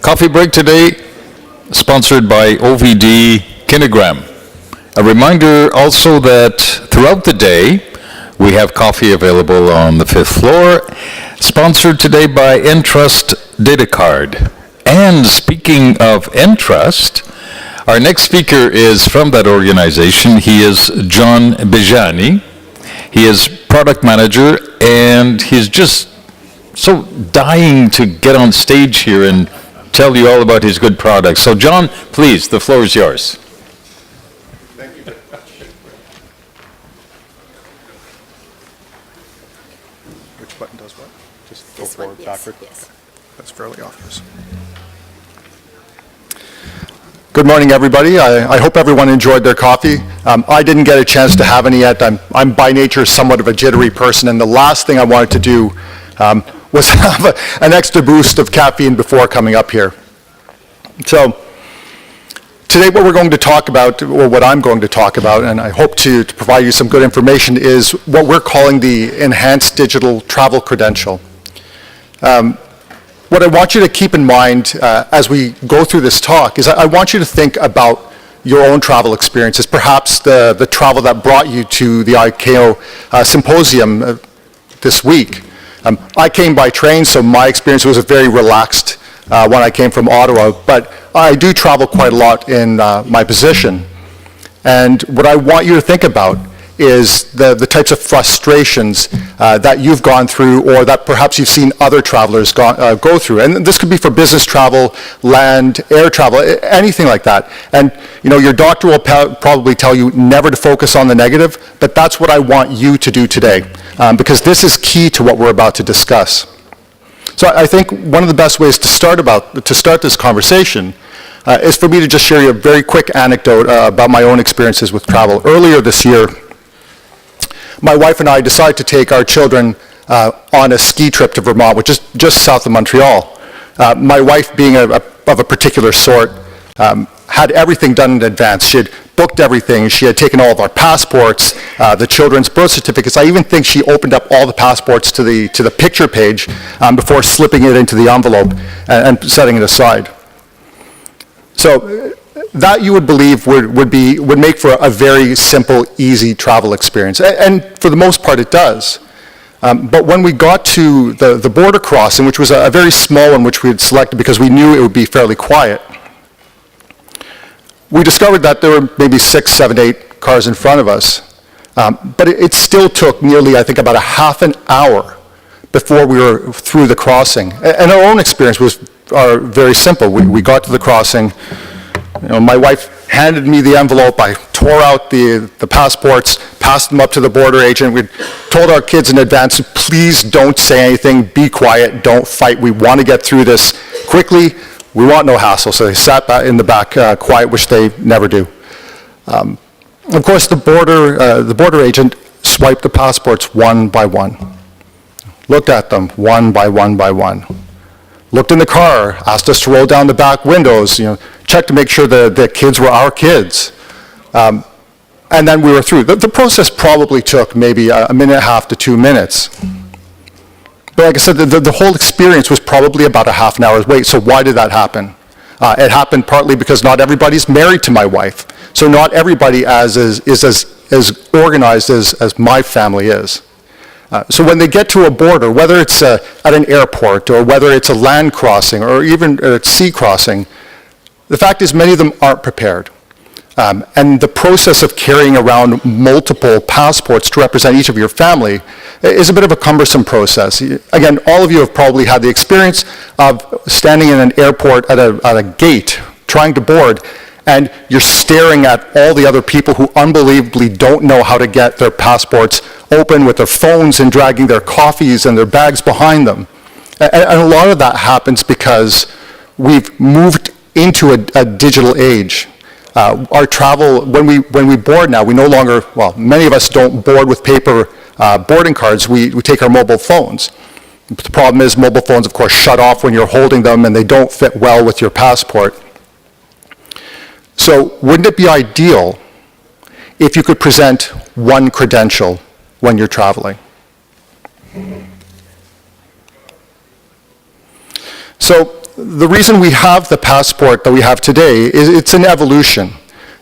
Coffee break today, sponsored by OVD Kinegram. A reminder also that throughout the day, we have coffee available on the 5th floor, sponsored today by Entrust Datacard. And speaking of Entrust, our next speaker is from that organization. He is John Bijani. He is product manager, and he's just so dying to get on stage here and tell you all about his good products. So John, please, the floor is yours. Thank you very much. Which button does what? Just go forward, backward? Yes. That's fairly obvious. Good morning, everybody. I hope everyone enjoyed their coffee. I didn't get a chance to have any yet. I'm by nature somewhat of a jittery person, and the last thing I wanted to do was have an extra boost of caffeine before coming up here. So today what we're going to talk about, or what I'm going to talk about, and I hope to provide you some good information, is what we're calling the Enhanced Digital Travel Credential. What I want you to keep in mind as we go through this talk is I want you to think about your own travel experiences, perhaps the travel that brought you to the ICAO symposium this week. I came by train, so my experience was very relaxed when I came from Ottawa, but I do travel quite a lot in my position. And what I want you to think about is the types of frustrations that you've gone through, or that perhaps you've seen other travelers go through. And this could be for business travel, land, air travel, anything like that. And you know, your doctor will probably tell you never to focus on the negative, but that's what I want you to do today, because this is key to what we're about to discuss. So I think one of the best ways to start this conversation is for me to just share you a very quick anecdote about my own experiences with travel. Earlier this year, my wife and I decided to take our children on a ski trip to Vermont, which is just south of Montreal. My wife, being of a particular sort, had everything done in advance. She had booked everything. She had taken all of our passports, the children's birth certificates. I even think she opened up all the passports to the picture page before slipping it into the envelope and setting it aside. So that, you would believe, would make for a very simple, easy travel experience. And for the most part, it does. But when we got to the border crossing, which was a very small one, which we had selected because we knew it would be fairly quiet, we discovered that there were maybe 6, 7, 8 cars in front of us. But it still took nearly, I think, about a half an hour before we were through the crossing. And our own experience was very simple. We got to the crossing. You know, my wife handed me the envelope. I tore out the passports, passed them up to the border agent. We told our kids in advance, please don't say anything, be quiet, don't fight. We want to get through this quickly. We want no hassle. So they sat back in the back quiet, which they never do. Of course, the border agent swiped the passports one by one, looked at them one by one by one, looked in the car, asked us to roll down the back windows, checked to make sure the kids were our kids. And then we were through. The process probably took maybe a minute and a half to 2 minutes. But like I said, the whole experience was probably about a half an hour's wait. So why did that happen? It happened partly because not everybody's married to my wife. So not everybody is as organized as my family is. So when they get to a border, whether it's at an airport or whether it's a land crossing or even a sea crossing, the fact is many of them aren't prepared. And the process of carrying around multiple passports to represent each of your family is a bit of a cumbersome process. Again, all of you have probably had the experience of standing in an airport at a gate, trying to board, and you're staring at all the other people who unbelievably don't know how to get their passports open with their phones and dragging their coffees and their bags behind them. And a lot of that happens because we've moved into a digital age. Our travel, when we board now, we no longer, well, many of us don't board with paper boarding cards. We take our mobile phones. The problem is mobile phones, of course, shut off when you're holding them and they don't fit well with your passport. So wouldn't it be ideal if you could present one credential when you're traveling? So the reason we have the passport that we have today is it's an evolution.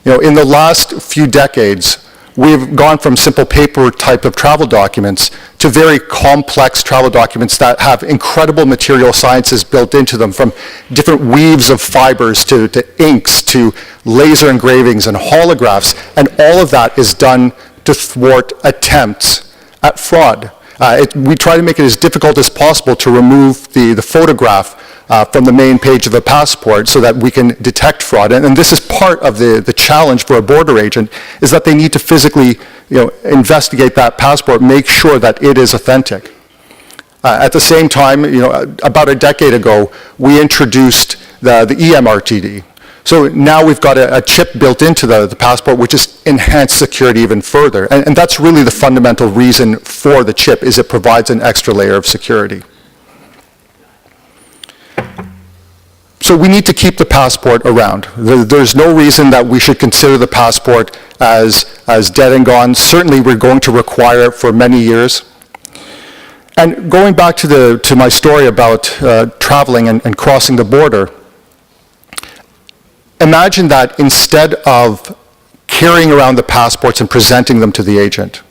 In the last few decades, we've gone from simple paper type of travel documents to very complex travel documents that have incredible material sciences built into them, from different weaves of fibers to inks to laser engravings and holographs, and all of that is done to thwart attempts at fraud. We try to make it as difficult as possible to remove the photograph from the main page of a passport so that we can detect fraud. And this is part of the challenge for a border agent, is that they need to physically investigate that passport, make sure that it is authentic. At the same time, about a decade ago, we introduced the EMRTD. So now we've got a chip built into the passport, which has enhanced security even further. And that's really the fundamental reason for the chip, is it provides an extra layer of security. So we need to keep the passport around. There's no reason that we should consider the passport as dead and gone. Certainly we're going to require it for many years. And going back to my story about traveling and crossing the border, imagine that instead of carrying around the passports and presenting them to the agent,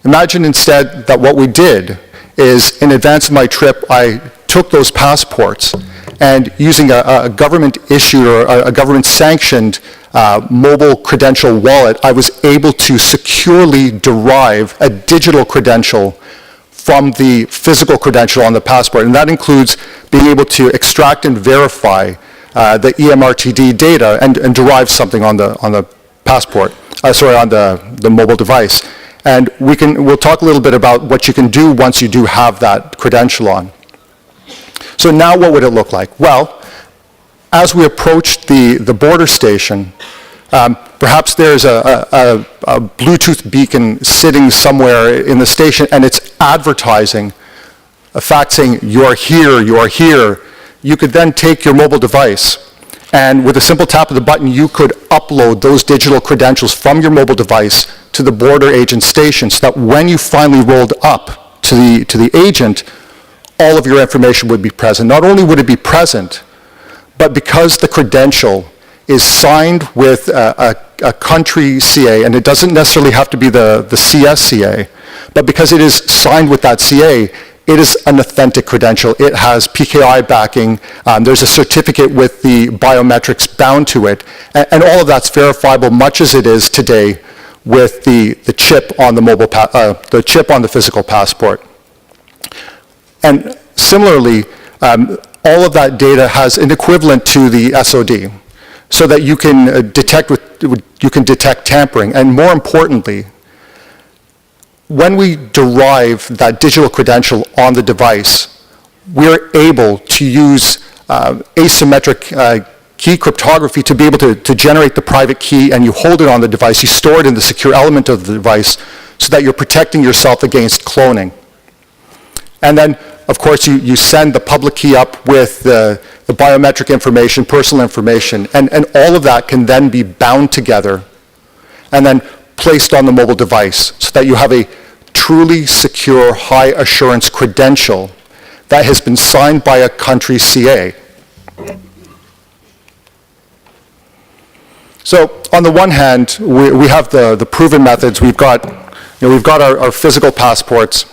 imagine instead that what we did is, in advance of my trip, I took those passports, and using a government-issued or a government-sanctioned mobile credential wallet, I was able to securely derive a digital credential from the physical credential on the passport. And that includes being able to extract and verify the EMRTD data and derive something on the passport, on the mobile device. And we'll talk a little bit about what you can do once you do have that credential on. So now what would it look like? Well, as we approached the border station, perhaps there's a Bluetooth beacon sitting somewhere in the station, and it's advertising a fact saying, "You are here, you are here." You could then take your mobile device, and with a simple tap of the button, you could upload those digital credentials from your mobile device to the border agent station, so that when you finally rolled up to the agent, all of your information would be present. Not only would it be present, but because the credential is signed with a country CA, and it doesn't necessarily have to be the CSCA, but because it is signed with that CA, it is an authentic credential. It has PKI backing. There's a certificate with the biometrics bound to it, and all of that's verifiable, much as it is today with the chip on the chip on the physical passport. And similarly, all of that data has an equivalent to the SOD, so that you can detect tampering. And more importantly, when we derive that digital credential on the device, we're able to use asymmetric key cryptography to be able to generate the private key, and you hold it on the device, you store it in the secure element of the device, so that you're protecting yourself against cloning. And then, of course, you send the public key up with the biometric information, personal information, and all of that can then be bound together and then placed on the mobile device, so that you have a truly secure, high assurance credential that has been signed by a country CA. So on the one hand, we have the proven methods. We've got our physical passports,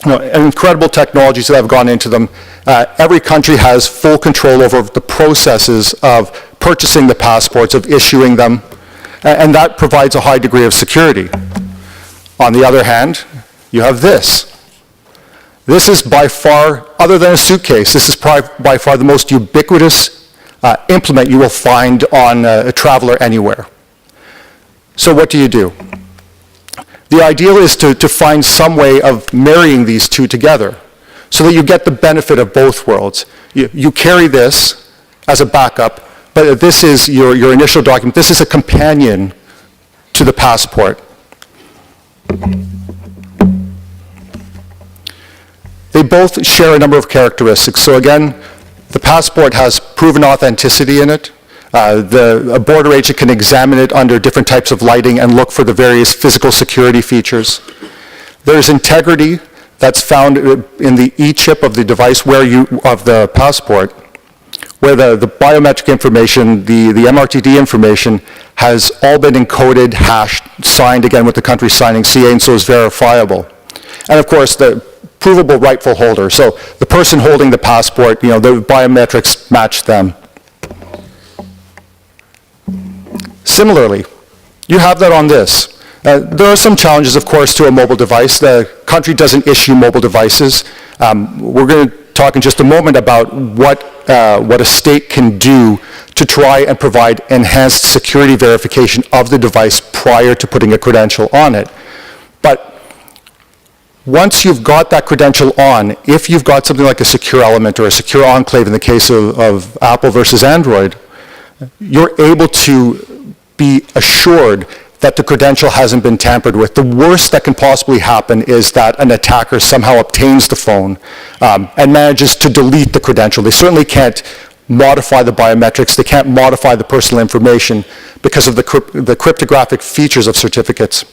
and incredible technologies that have gone into them. Every country has full control over the processes of purchasing the passports, of issuing them, and that provides a high degree of security. On the other hand, you have this. This is by far, other than a suitcase, this is by far the most ubiquitous implement you will find on a traveler anywhere. So what do? The ideal is to find some way of marrying these two together, so that you get the benefit of both worlds. You carry this as a backup, but this is your initial document. This is a companion to the passport. They both share a number of characteristics. So again, the passport has proven authenticity in it. A border agent can examine it under different types of lighting and look for the various physical security features. There's integrity that's found in the e-chip of the device of the passport. where the biometric information, the MRTD information, has all been encoded, hashed, signed again with the country signing CA, and so is verifiable. And of course, the provable rightful holder. So the person holding the passport, the biometrics match them. Similarly, you have that on this. There are some challenges, of course, to a mobile device. The country doesn't issue mobile devices. We're going to talk in just a moment about what a state can do to try and provide enhanced security verification of the device prior to putting a credential on it. But once you've got that credential on, if you've got something like a secure element or a secure enclave in the case of Apple versus Android, you're able to be assured that the credential hasn't been tampered with. The worst that can possibly happen is that an attacker somehow obtains the phone and manages to delete the credential. They certainly can't modify the biometrics. They can't modify the personal information because of the cryptographic features of certificates.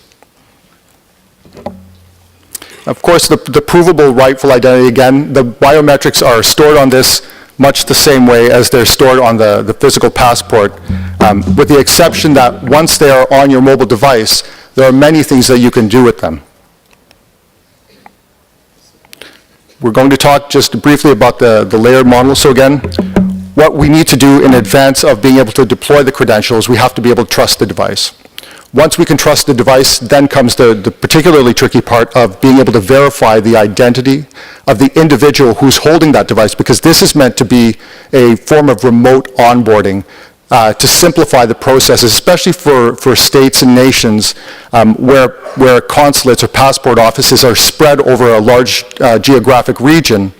Of course, the provable rightful identity, again, the biometrics are stored on this much the same way as they're stored on the physical passport, with the exception that once they are on your mobile device, there are many things that you can do with them. We're going to talk just briefly about the layered model. So again, what we need to do in advance of being able to deploy the credentials, we have to be able to trust the device. Once we can trust the device, then comes the particularly tricky part of being able to verify the identity of the individual who's holding that device, because this is meant to be a form of remote onboarding to simplify the process, especially for states and nations where consulates or passport offices are spread over a large geographic region.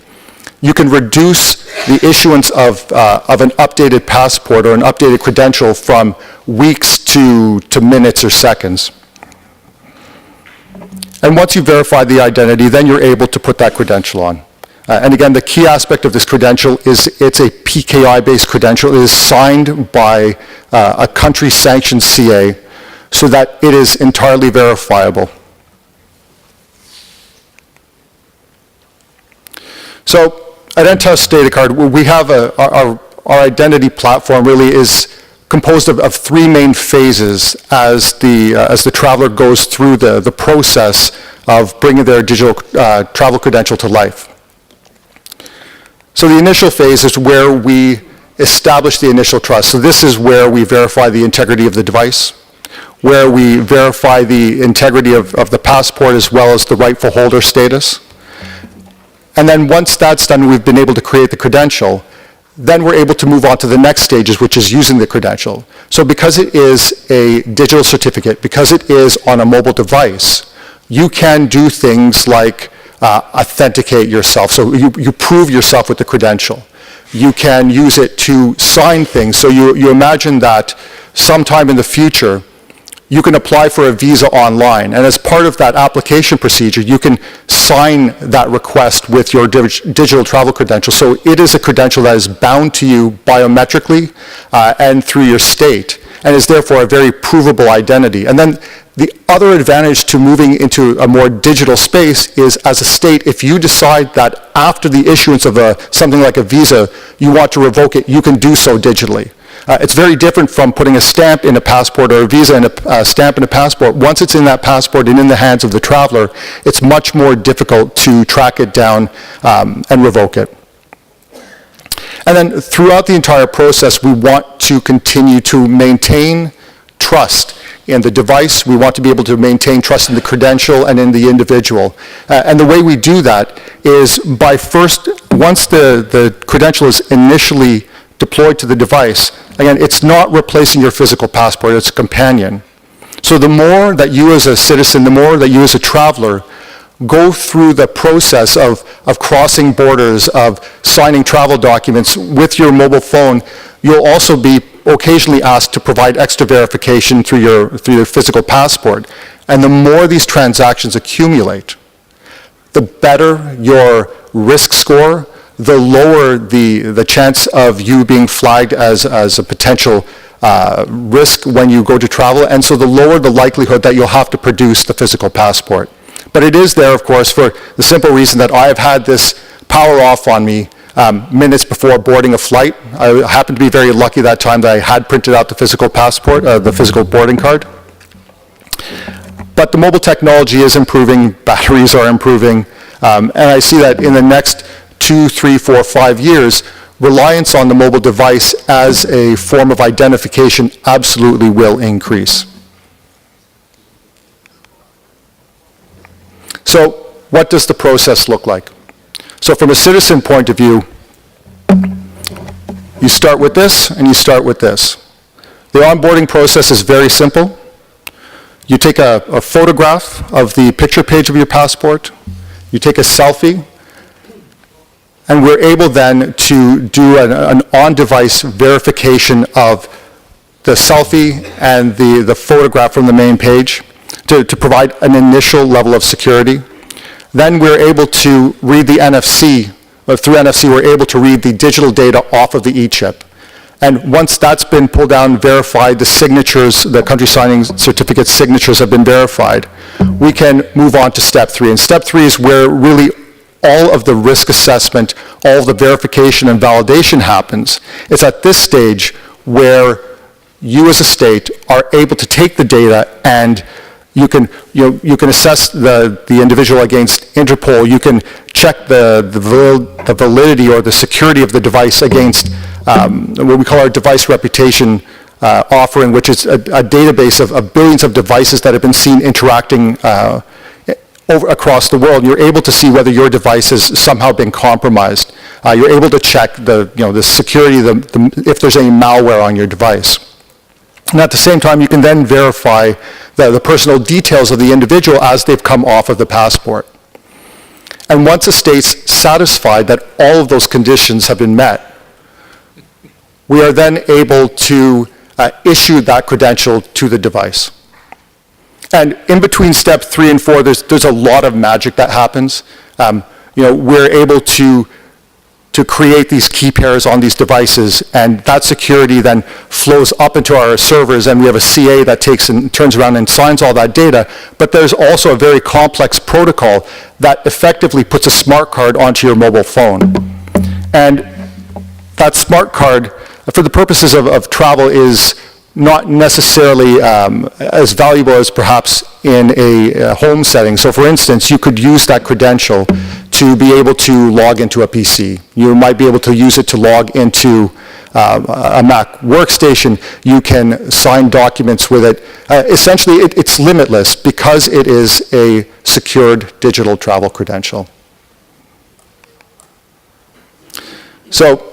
You can reduce the issuance of an updated passport or an updated credential from weeks to minutes or seconds. And once you verify the identity, then you're able to put that credential on. And again, the key aspect of this credential is it's a PKI-based credential. It is signed by a country-sanctioned CA so that it is entirely verifiable. So at Entrust Datacard, we have our identity platform really is composed of three main phases as the traveler goes through the process of bringing their digital travel credential to life. So the initial phase is where we establish the initial trust. So this is where we verify the integrity of the device, where we verify the integrity of the passport as well as the rightful holder status. And then once that's done, we've been able to create the credential, then we're able to move on to the next stages, which is using the credential. So because it is a digital certificate, because it is on a mobile device, you can do things like authenticate yourself. So you prove yourself with the credential. You can use it to sign things. So you imagine that sometime in the future, you can apply for a visa online, and as part of that application procedure, you can sign that request with your digital travel credential. So it is a credential that is bound to you biometrically and through your state, and is therefore a very provable identity. And then the other advantage to moving into a more digital space is, as a state, if you decide that after the issuance of something like a visa, you want to revoke it, you can do so digitally. It's very different from putting a stamp in a passport or a visa and a stamp in a passport. Once it's in that passport and in the hands of the traveler, it's much more difficult to track it down and revoke it. And then throughout the entire process, we want to continue to maintain trust in the device. We want to be able to maintain trust in the credential and in the individual. And the way we do that is by once the credential is initially deployed to the device, again, it's not replacing your physical passport, it's a companion. So the more that you as a citizen, the more that you as a traveler go through the process of crossing borders, of signing travel documents with your mobile phone, you'll also be occasionally asked to provide extra verification through your physical passport. And the more these transactions accumulate, the better your risk score, the lower the chance of you being flagged as a potential risk when you go to travel, and so the lower the likelihood that you'll have to produce the physical passport. But it is there, of course, for the simple reason that I have had this power off on me minutes before boarding a flight. I happened to be very lucky that time that I had printed out the physical passport, the physical boarding card. But the mobile technology is improving, batteries are improving, and I see that in the next 2, 3, 4, 5 years, reliance on the mobile device as a form of identification absolutely will increase. So what does the process look like? So from a citizen point of view, you start with this and you start with this. The onboarding process is very simple. You take a photograph of the picture page of your passport, you take a selfie, and we're able then to do an on-device verification of the selfie and the photograph from the main page to provide an initial level of security. Then we're able to read the NFC. Through NFC, we're able to read the digital data off of the e-chip. And once that's been pulled down, verified, the signatures, the country signing certificate signatures have been verified, we can move on to step 3. And step 3 is where really all of the risk assessment, all of the verification and validation happens. It's at this stage where you as a state are able to take the data and you can assess the individual against Interpol. You can check the validity or the security of the device against what we call our device reputation offering, which is a database of billions of devices that have been seen interacting across the world. You're able to see whether your device has somehow been compromised. You're able to check the security, if there's any malware on your device. And at the same time, you can then verify the personal details of the individual as they've come off of the passport. And once a state's satisfied that all of those conditions have been met, we are then able to issue that credential to the device. And in between step 3 and 4, there's a lot of magic that happens. We're able to create these key pairs on these devices, and that security then flows up into our servers, and we have a CA that takes and turns around and signs all that data. But there's also a very complex protocol that effectively puts a smart card onto your mobile phone. And that smart card, for the purposes of travel, is not necessarily as valuable as perhaps in a home setting. So for instance, you could use that credential to be able to log into a PC. You might be able to use it to log into a Mac workstation. You can sign documents with it. Essentially, it's limitless because it is a secured digital travel credential. So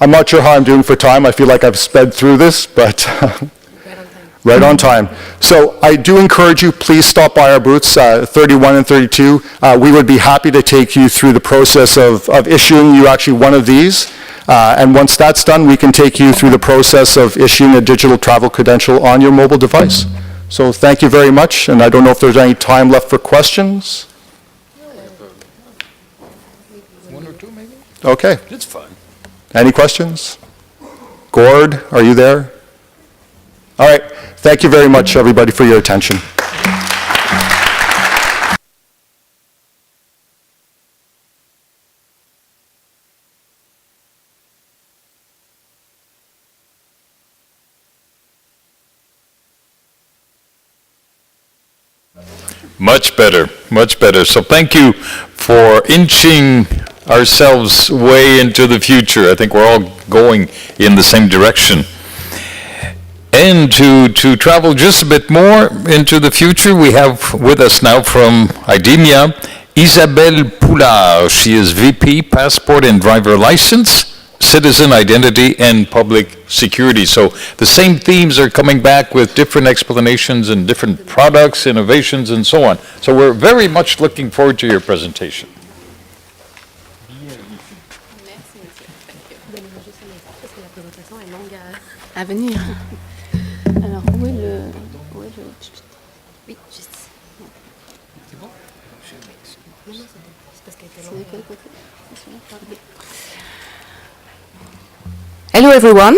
I'm not sure how I'm doing for time. I feel like I've sped through this, but right on time. So I do encourage you, please stop by our booths, 31 and 32. We would be happy to take you through the process of issuing you actually one of these. And once that's done, we can take you through the process of issuing a digital travel credential on your mobile device. So thank you very much, and I don't know if there's any time left for questions. One or two, maybe? Okay. It's fine. Any questions? Gord, are you there? All right. Thank you very much, everybody, for your attention. Much better, much better. So thank you for inching ourselves way into the future. I think we're all going in the same direction. And to travel just a bit more into the future, we have with us now from Idemia, Isabelle Poulard. She is VP, Passport and Driver License, Citizen Identity, and Public Security. So the same themes are coming back with different explanations and different products, innovations, and so on. So we're very much looking forward to your presentation. À venir. Alors, où est le... Oui, juste. C'est bon? Non, non, c'est parce qu'elle était là. Hello everyone.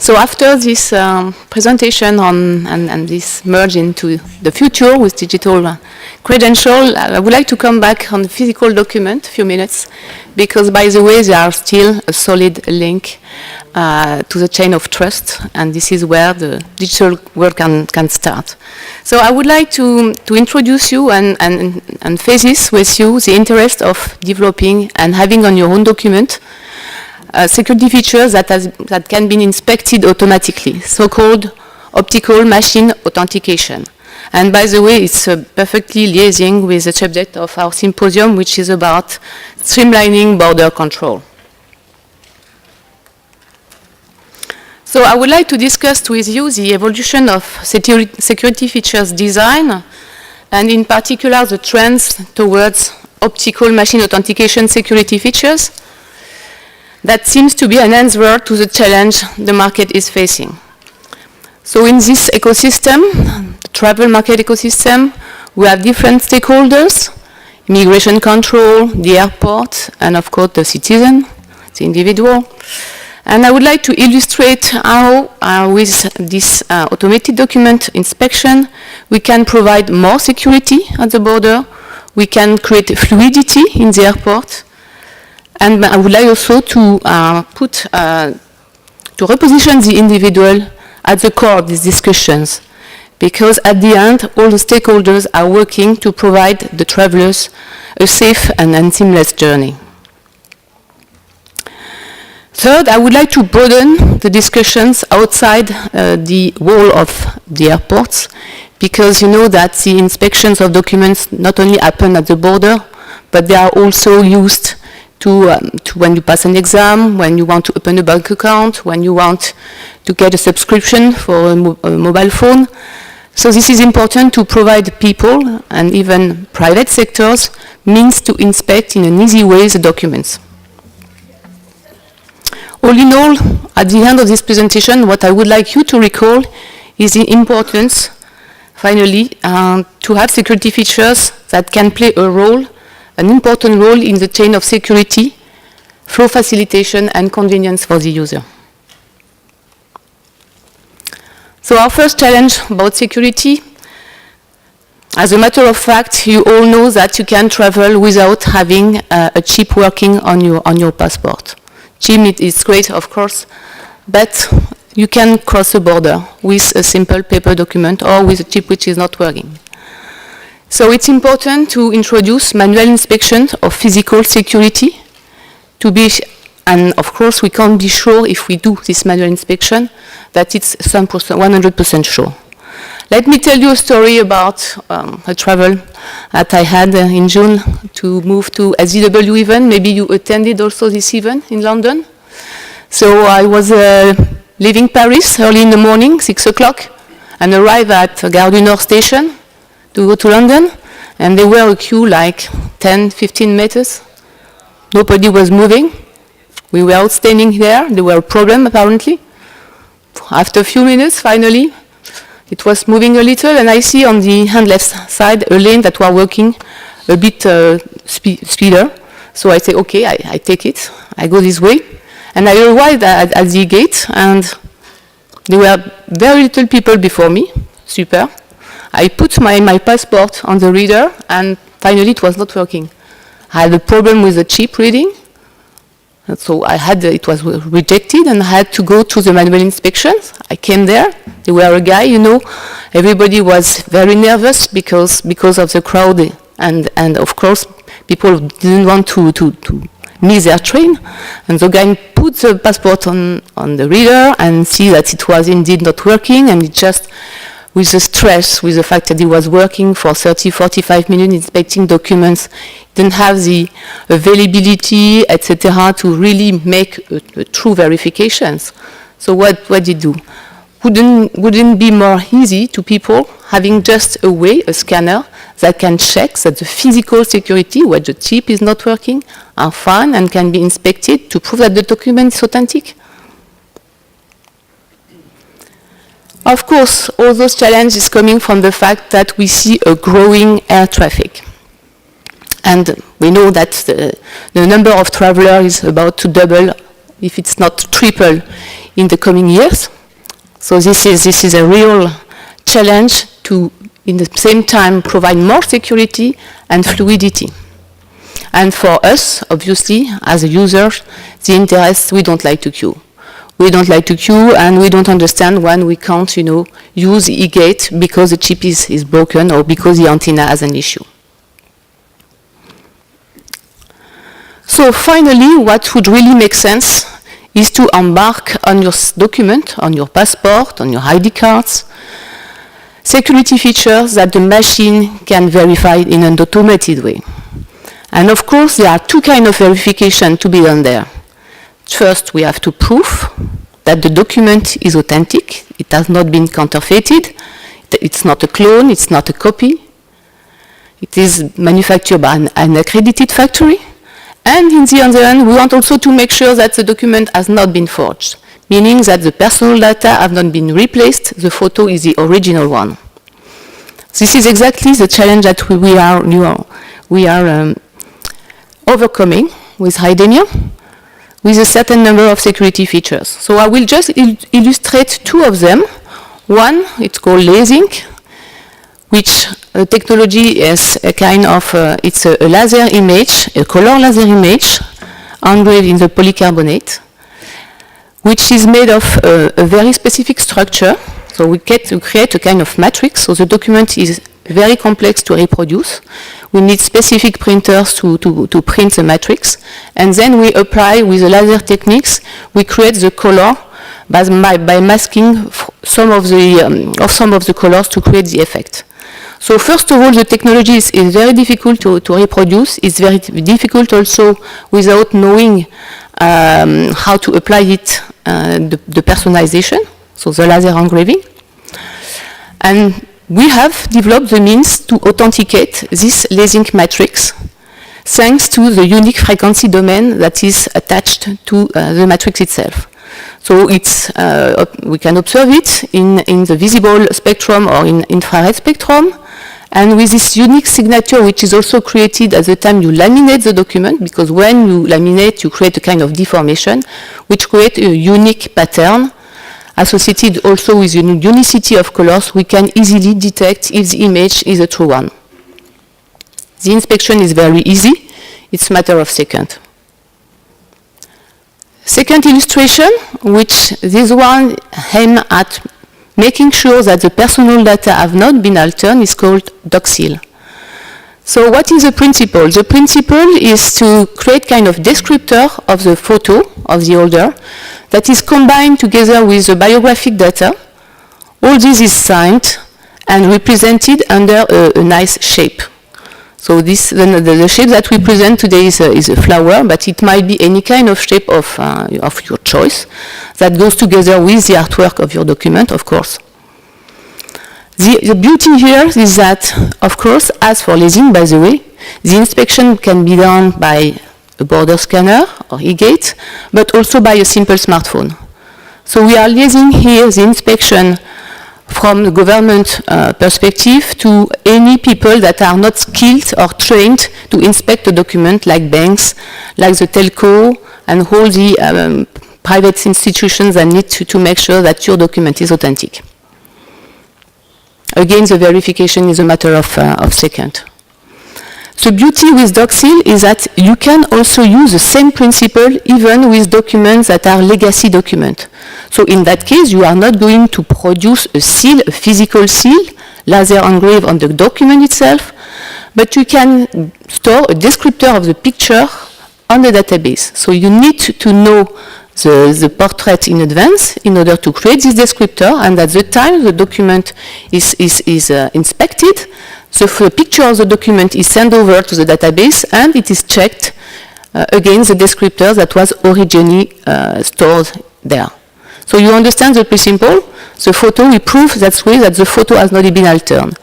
So after this presentation on and this merge into the future with digital credential, I would like to come back on the physical document, a few minutes, because by the way, they are still a solid link to the chain of trust, and this is where the digital world can start. So I would like to introduce you and face this with you, the interest of developing and having on your own document security features that can be inspected automatically, so-called optical machine authentication. And by the way, it's perfectly liaising with the subject of our symposium, which is about streamlining border control. So I would like to discuss with you the evolution of security features design, and in particular the trends towards optical machine authentication security features. That seems to be an answer to the challenge the market is facing. So in this ecosystem, the travel market ecosystem, we have different stakeholders: immigration control, the airport, and of course the citizen, the individual. And I would like to illustrate how with this automated document inspection, we can provide more security at the border, we can create fluidity in the airport. And I would like also to reposition the individual at the core of these discussions, because at the end, all the stakeholders are working to provide the travelers a safe and seamless journey. Third, I would like to broaden the discussions outside the wall of the airports, because you know that the inspections of documents not only happen at the border, but they are also used to when you pass an exam, when you want to open a bank account, when you want to get a subscription for a mobile phone. So this is important to provide people and even private sectors means to inspect in an easy way the documents. All in all, at the end of this presentation, what I would like you to recall is the importance, finally, to have security features that can play an important role in the chain of security, flow facilitation, and convenience for the user. So our first challenge about security, as a matter of fact, you all know that you can travel without having a chip working on your passport. Chip is great, of course, but you can cross the border with a simple paper document or with a chip which is not working. So it's important to introduce manual inspection of physical security and of course we can't be sure if we do this manual inspection that it's 100% sure. Let me tell you a story about a travel that I had in June to move to a ZW event. Maybe you attended also this event in London. So I was leaving Paris early in the morning, 6 o'clock, and arrived at Gare du Nord station to go to London, and there were a queue like 10, 15 meters. Nobody was moving. We were out standing there. There were a problem, apparently. After a few minutes, finally, it was moving a little, and I see on the hand left side a lane that were working a bit speeder. So I say, okay, I take it. I go this way. And I arrived at the gate, and there were very little people before me. Super. I put my passport on the reader, and finally it was not working. I had a problem with the chip reading, and so it was rejected, and I had to go to the manual inspections. I came there. There were a guy, everybody was very nervous because of the crowd, and of course people didn't want to miss their train. And the guy put the passport on the reader and see that it was indeed not working, and it just, with the stress, with the fact that he was working for 30, 45 minutes inspecting documents, didn't have the availability, etc., to really make a true verifications. So what did he do? Wouldn't be more easy to people having just a scanner that can check that the physical security, where the chip is not working, are fine and can be inspected to prove that the document is authentic? Of course, all those challenges coming from the fact that we see a growing air traffic. And we know that the number of travelers is about to double, if it's not triple, in the coming years. So this is a real challenge to, in the same time, provide more security and fluidity. And for us, obviously, as a user, the interest, we don't like to queue. We don't like to queue, and we don't understand when we can't, use the e-gate because the chip is broken or because the antenna has an issue. So finally, what would really make sense is to embark on your document, on your passport, on your ID cards, security features that the machine can verify in an automated way. And of course, there are two kinds of verification to be done there. First, we have to prove that the document is authentic. It has not been counterfeited. It's not a clone. It's not a copy. It is manufactured by an accredited factory. And in the other hand, we want also to make sure that the document has not been forged, meaning that the personal data have not been replaced. The photo is the original one. This is exactly the challenge that we are overcoming with Idemia, with a certain number of security features. So I will just illustrate two of them. One, it's called lasing, which technology is a kind of, it's a laser image, a color laser image, engraved in the polycarbonate, which is made of a very specific structure. So we get to create a kind of matrix, so the document is very complex to reproduce. We need specific printers to print the matrix, and then we apply with the laser techniques, we create the color by masking some of the colors to create the effect. So first of all, the technology is very difficult to reproduce. It's very difficult also without knowing how to apply it, the personalization, so the laser engraving. And we have developed the means to authenticate this lasing matrix thanks to the unique frequency domain that is attached to the matrix itself. So it's, we can observe it in the visible spectrum or in infrared spectrum. And with this unique signature, which is also created at the time you laminate the document, because when you laminate, you create a kind of deformation, which creates a unique pattern. Associated also with unicity of colors, we can easily detect if the image is a true one. The inspection is very easy. It's a matter of seconds. Second illustration, which this one aims at making sure that the personal data have not been altered, is called doxil. So what is the principle? The principle is to create kind of descriptor of the photo of the holder that is combined together with the biographic data. All this is signed and represented under a nice shape. So this, the shape that we present today is a flower, but it might be any kind of shape of your choice that goes together with the artwork of your document, of course. The beauty here is that, of course, as for lasing, by the way, the inspection can be done by a border scanner or e-gate, but also by a simple smartphone. So we are lasing here the inspection from the government perspective to any people that are not skilled or trained to inspect a document, like banks, like the telco, and all the private institutions that need to make sure that your document is authentic. Again, the verification is a matter of seconds. The beauty with doxil is that you can also use the same principle even with documents that are legacy documents. So in that case, you are not going to produce a seal, a physical seal, laser engraved on the document itself, but you can store a descriptor of the picture on the database. So you need to know the portrait in advance in order to create this descriptor, and at the time the document is inspected, the picture of the document is sent over to the database, and it is checked against the descriptor that was originally stored there. So you understand the principle. The photo, we prove that way that the photo has not been altered.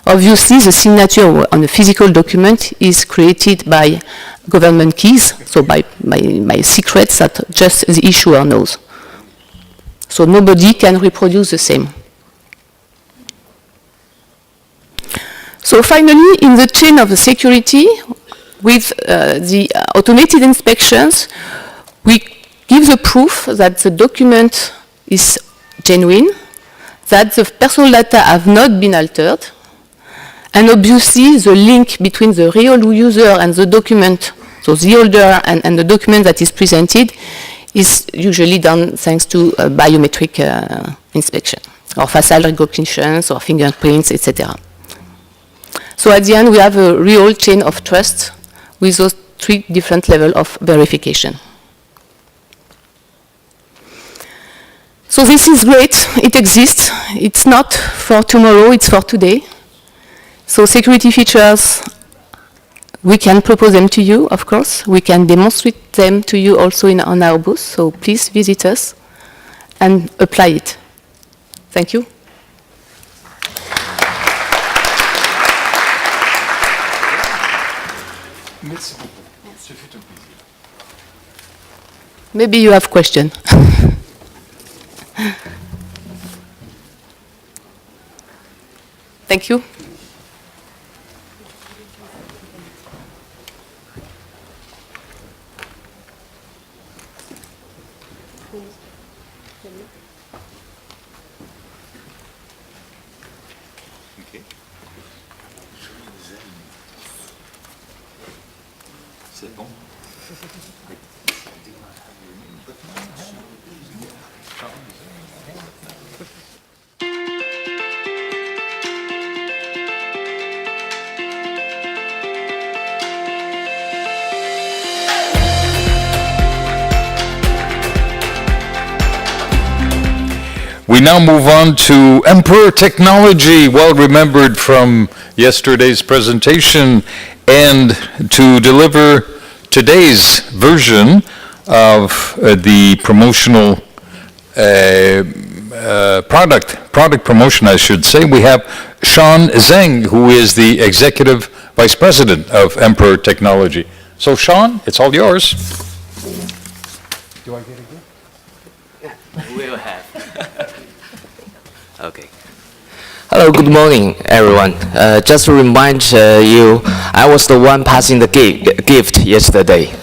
Obviously, the signature on the physical document is created by government keys, so by secrets that just the issuer knows. So nobody can reproduce the same. So finally, in the chain of the security, with the automated inspections, we gives a proof that the document is genuine, that the personal data have not been altered, and obviously the link between the real user and the document, so the holder and the document that is presented, is usually done thanks to biometric inspection, or facial recognitions, or fingerprints, etc. So at the end, we have a real chain of trust with those 3 different levels of verification. So this is great. It exists. It's not for tomorrow, it's for today. So security features, we can propose them to you, of course. We can demonstrate them to you also on our booth. So please visit us and apply it. Thank you. Maybe you have questions. Thank you. C'est bon. We now move on to Emperor Technology, well remembered from yesterday's presentation, and to deliver today's version of the promotional product promotion, I should say. We have Sean Zheng, who is the Executive Vice President of Emperor Technology. So Sean, it's all yours. Do I get it again? We'll have. Okay. Hello, good morning, everyone. Just to remind you, I was the one passing the gift yesterday.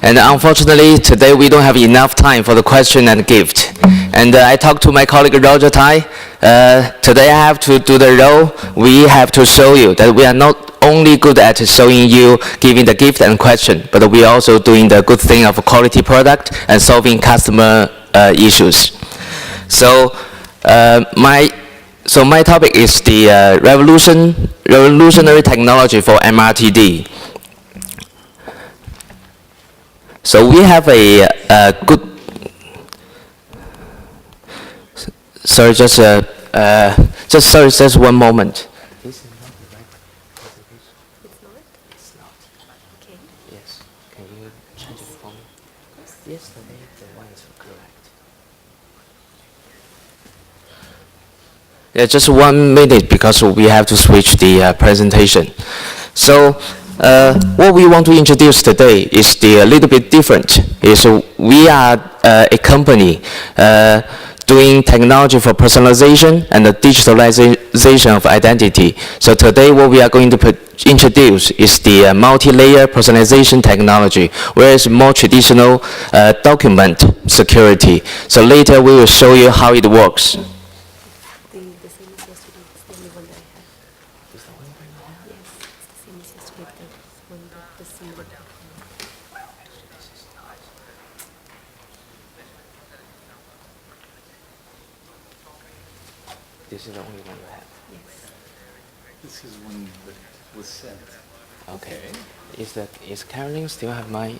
And unfortunately, today we don't have enough time for the question and gift. And I talked to my colleague Roger Tai. Today I have to do the role. We have to show you that we are not only good at showing you giving the gift and question, but we are also doing the good thing of quality product and solving customer issues. So my topic is the revolutionary technology for MRTD. So we have a good. Sorry, just one moment. It's not? Okay. Yes. Can you change it for me? Yesterday the one is correct. Yeah, just 1 minute because we have to switch the presentation. So what we want to introduce today is a little bit different. We are a company doing technology for personalization and the digitalization of identity. So today what we are going to introduce is the multi-layer personalization technology, whereas more traditional document security. So later we will show you how it works. The same as yesterday. It's the only one that I have. Is that one you have? Yes, it's the same as yesterday. The single document. This is the only one you have. Yes. This is one that was sent. Okay. Is Caroline still have my?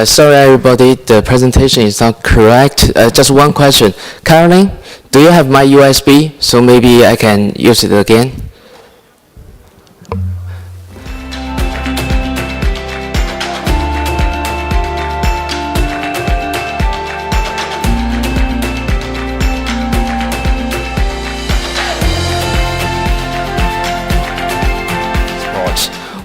Sorry everybody, the presentation is not correct. Just one question. Caroline, do you have my USB? So maybe I can use it again.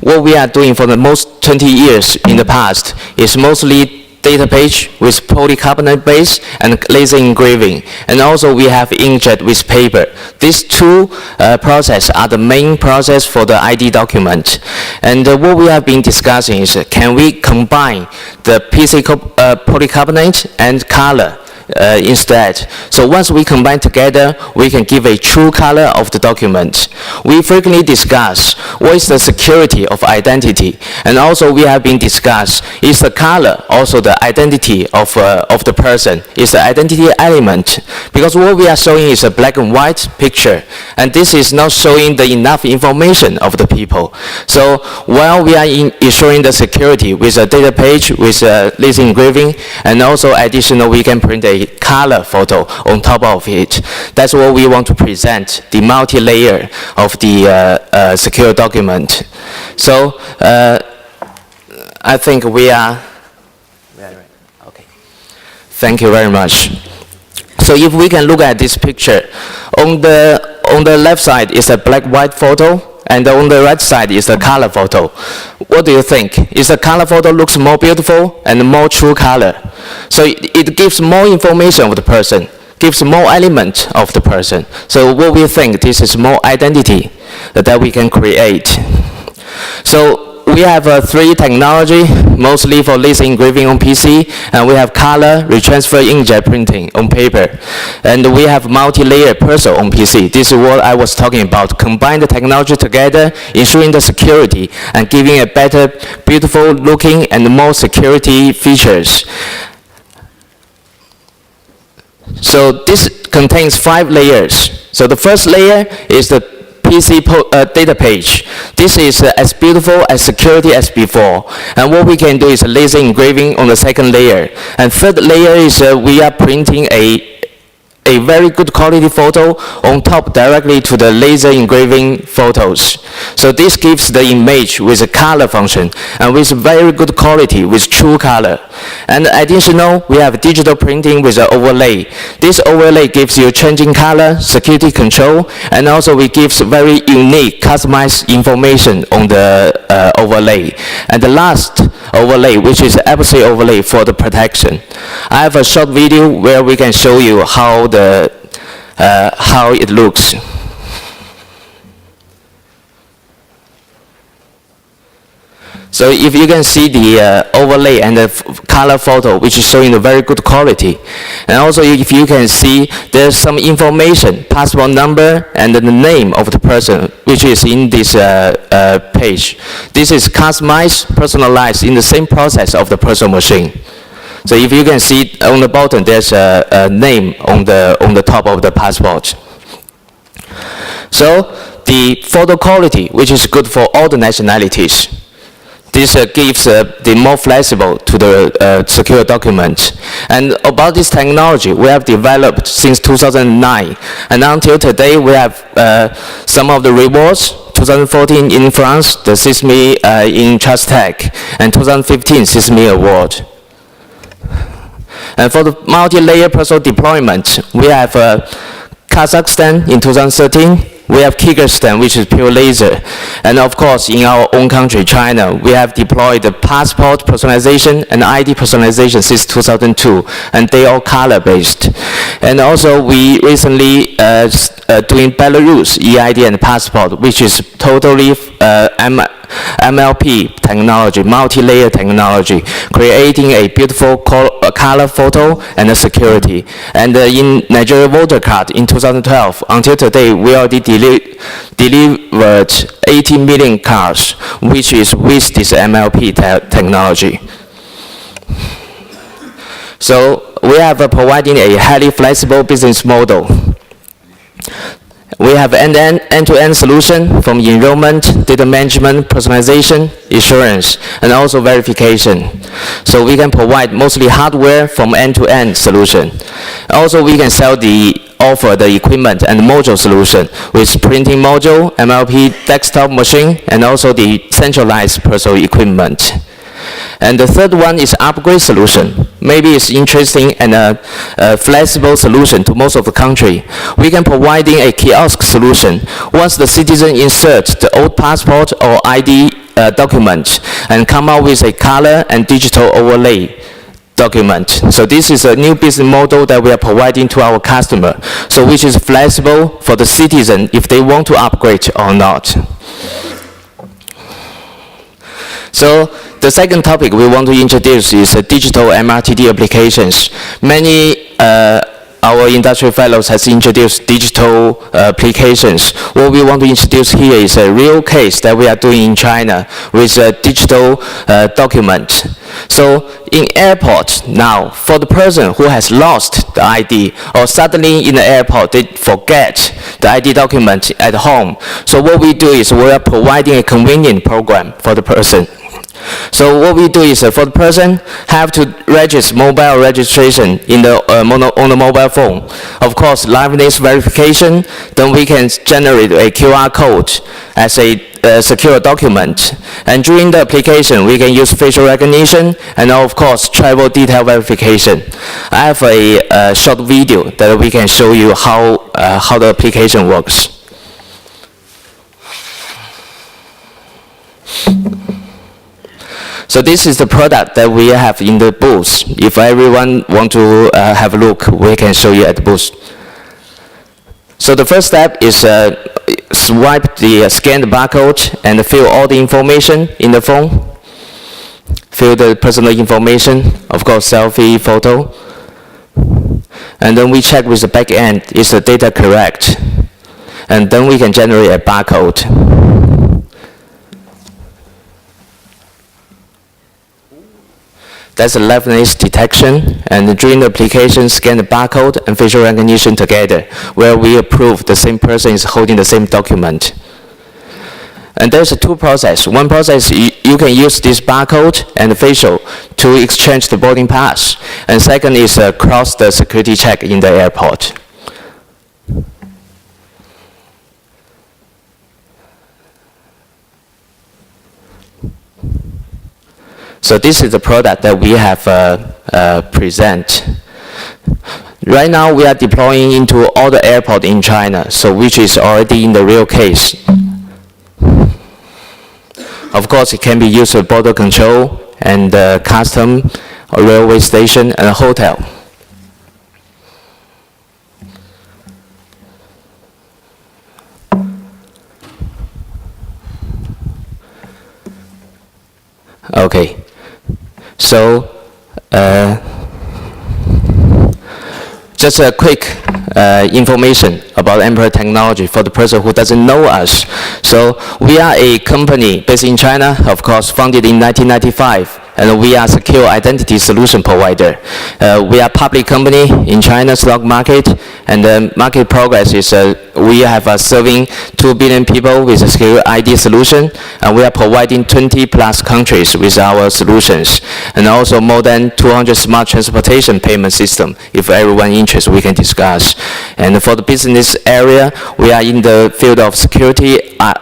What we are doing for the most 20 years in the past is mostly data page with polycarbonate base and laser engraving. And also we have inkjet with paper. These two processes are the main process for the ID document. And what we have been discussing is, can we combine the PC polycarbonate and color instead. So once we combine together, we can give a true color of the document. We frequently discuss what is the security of identity, and also we have been discussed, is the color also the identity of the person, is the identity element, because what we are showing is a black and white picture, and this is not showing the enough information of the people. So while we are ensuring the security with a data page, with laser engraving, and also additional we can print a color photo on top of it. That's what we want to present, the multi-layer of the secure document. So I think we are, okay. Thank you very much. So if we can look at this picture, on the left side is a black-white photo, and on the right side is the color photo. What do you think? Is the color photo looks more beautiful and more true color? So it gives more information of the person, gives more element of the person. So what we think, this is more identity that we can create. So we have three technology, mostly for laser engraving on PC, and we have color retransfer inkjet printing on paper, and we have multi-layer Perso on PC. This is what I was talking about. Combine the technology together, ensuring the security and giving a better, beautiful looking and more security features. So this contains 5 layers. So the first layer is the PC data page. This is as beautiful as security as before. And what we can do is laser engraving on the second layer. And third layer is we are printing a very good quality photo on top directly to the laser engraving photos. So this gives the image with a color function and with very good quality with true color. And additional, we have digital printing with an overlay. This overlay gives you changing color, security control, and also it gives very unique customized information on the overlay. And the last overlay, which is epoxy overlay for the protection. I have a short video where we can show you how it looks. So if you can see the overlay and the color photo, which is showing a very good quality. And also if you can see, there's some information, passport number and the name of the person, which is in this page. This is customized, personalized in the same process of the personal machine. So if you can see on the bottom, there's a name on the top of the passport. So the photo quality, which is good for all the nationalities. This gives the more flexible to the secure document. And about this technology, we have developed since 2009. And until today, we have some of the rewards. 2014 in France, the SISMI in Entrust Tech, and 2015 SISMI Award. And for the multi-layer Perso deployment, we have Kazakhstan in 2013. We have Kyrgyzstan, which is pure laser. And of course, in our own country, China, we have deployed the passport personalization and ID personalization since 2002, and they are color-based. And also, we recently doing Belarus EID and passport, which is totally MLP technology, multi-layer technology, creating a beautiful color photo and a security. And in Nigeria voter card in 2012, until today, we already delivered 80 million cards, which is with this MLP technology. So we have providing a highly flexible business model. We have end-to-end solution from enrollment, data management, personalization, insurance, and also verification. So we can provide mostly hardware from end-to-end solution. Also, we can offer the equipment and module solution with printing module, MLP desktop machine, and also the centralized personal equipment. And the third one is upgrade solution. Maybe it's interesting and a flexible solution to most of the country. We can providing a kiosk solution. Once the citizen inserts the old passport or ID document and come out with a color and digital overlay, document. So this is a new business model that we are providing to our customer, so which is flexible for the citizen if they want to upgrade or not. So the second topic we want to introduce is digital MRTD applications. Many our industry fellows has introduced digital applications. What we want to introduce here is a real case that we are doing in China with a digital document. So in airport now, for the person who has lost the ID or suddenly in the airport they forget the ID document at home. So what we do is we are providing a convenient program for the person. So what we do is for the person have to register mobile registration in the, on the mobile phone. Of course, liveness verification, then we can generate a QR code as a secure document. And during the application, we can use facial recognition and of course, travel detail verification. I have a short video that we can show you how the application works. So this is the product that we have in the booth. If everyone want to have a look, we can show you at the booth. So the first step is swipe the scan the barcode and fill all the information in the phone. Fill the personal information, of course selfie, photo. And then we check with the back end, is the data correct? And then we can generate a barcode. That's a liveness detection, and during the application, scan the barcode and facial recognition together, where we approve the same person is holding the same document. And there's two processes. One process, you can use this barcode and facial to exchange the boarding pass. And second is cross the security check in the airport. So this is the product that we have present. Right now we are deploying into all the airports in China, so which is already in the real case. Of course, it can be used for border control and custom, a railway station, and a hotel. Okay. So, just a quick information about Emperor Technology for the person who doesn't know us. So, we are a company based in China, of course, founded in 1995. And we are a secure identity solution provider. We are a public company in China's stock market, and the market progress is we have serving 2 billion people with a secure ID solution, and we are providing 20 plus countries with our solutions, and also more than 200 smart transportation payment system. If everyone interested, we can discuss. And for the business area, we are in the field of security,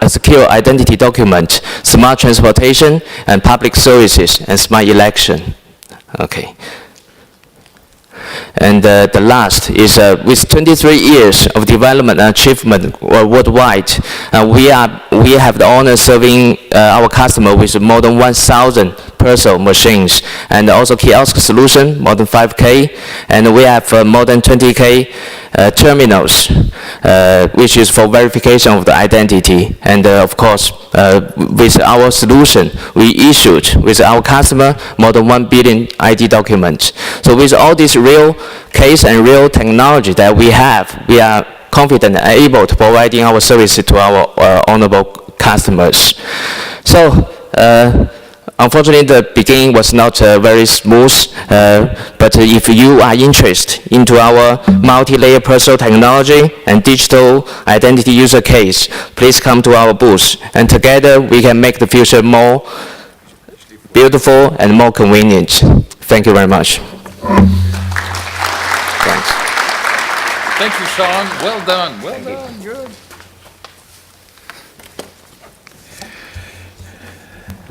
secure identity document, smart transportation, and public services, and smart election. Okay. And the last is with 23 years of development and achievement worldwide, we have the honor serving our customer with more than 1,000 personal machines, and also kiosk solution, more than 5K, and we have more than 20K terminals, which is for verification of the identity. And of course, with our solution, we issued with our customer more than 1 billion ID documents. So with all this real case and real technology that we have, we are confident and able to providing our services to our honorable customers. So, unfortunately, the beginning was not very smooth, but if you are interested into our multi-layer personal technology and digital identity user case, please come to our booth, and together we can make the future more beautiful and more convenient. Thank you very much. Thanks. Thank you, Sean. Well done. Well done. Good.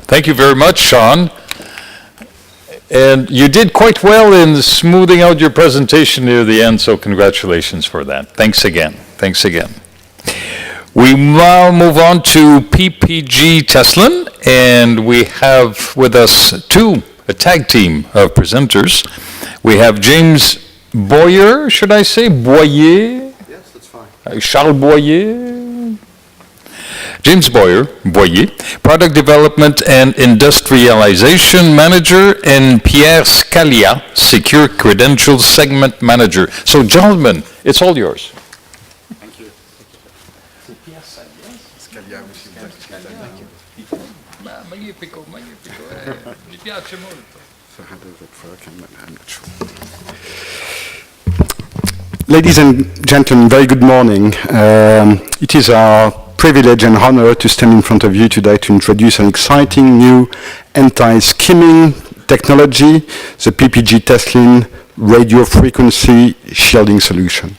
Thank you very much, Sean. And you did quite well in smoothing out your presentation near the end, so congratulations for that. Thanks again. Thanks again. We now move on to PPG Teslin, and we have with us two a tag team of presenters. We have James Boyer, should I say? Boyer? Yes, that's fine. Charles Boyer? James Boyer, Product Development and Industrialization Manager, and Pierre Scalia, Secure Credentials Segment Manager. So, gentlemen, it's all yours. Thank you. Magnifico, magnifico. Mi piace molto. So how does it work? I'm not sure. Ladies and gentlemen, very good morning. It is our privilege and honor to stand in front of you today to introduce an exciting new anti-skimming technology, the PPG Teslin radio frequency shielding solution.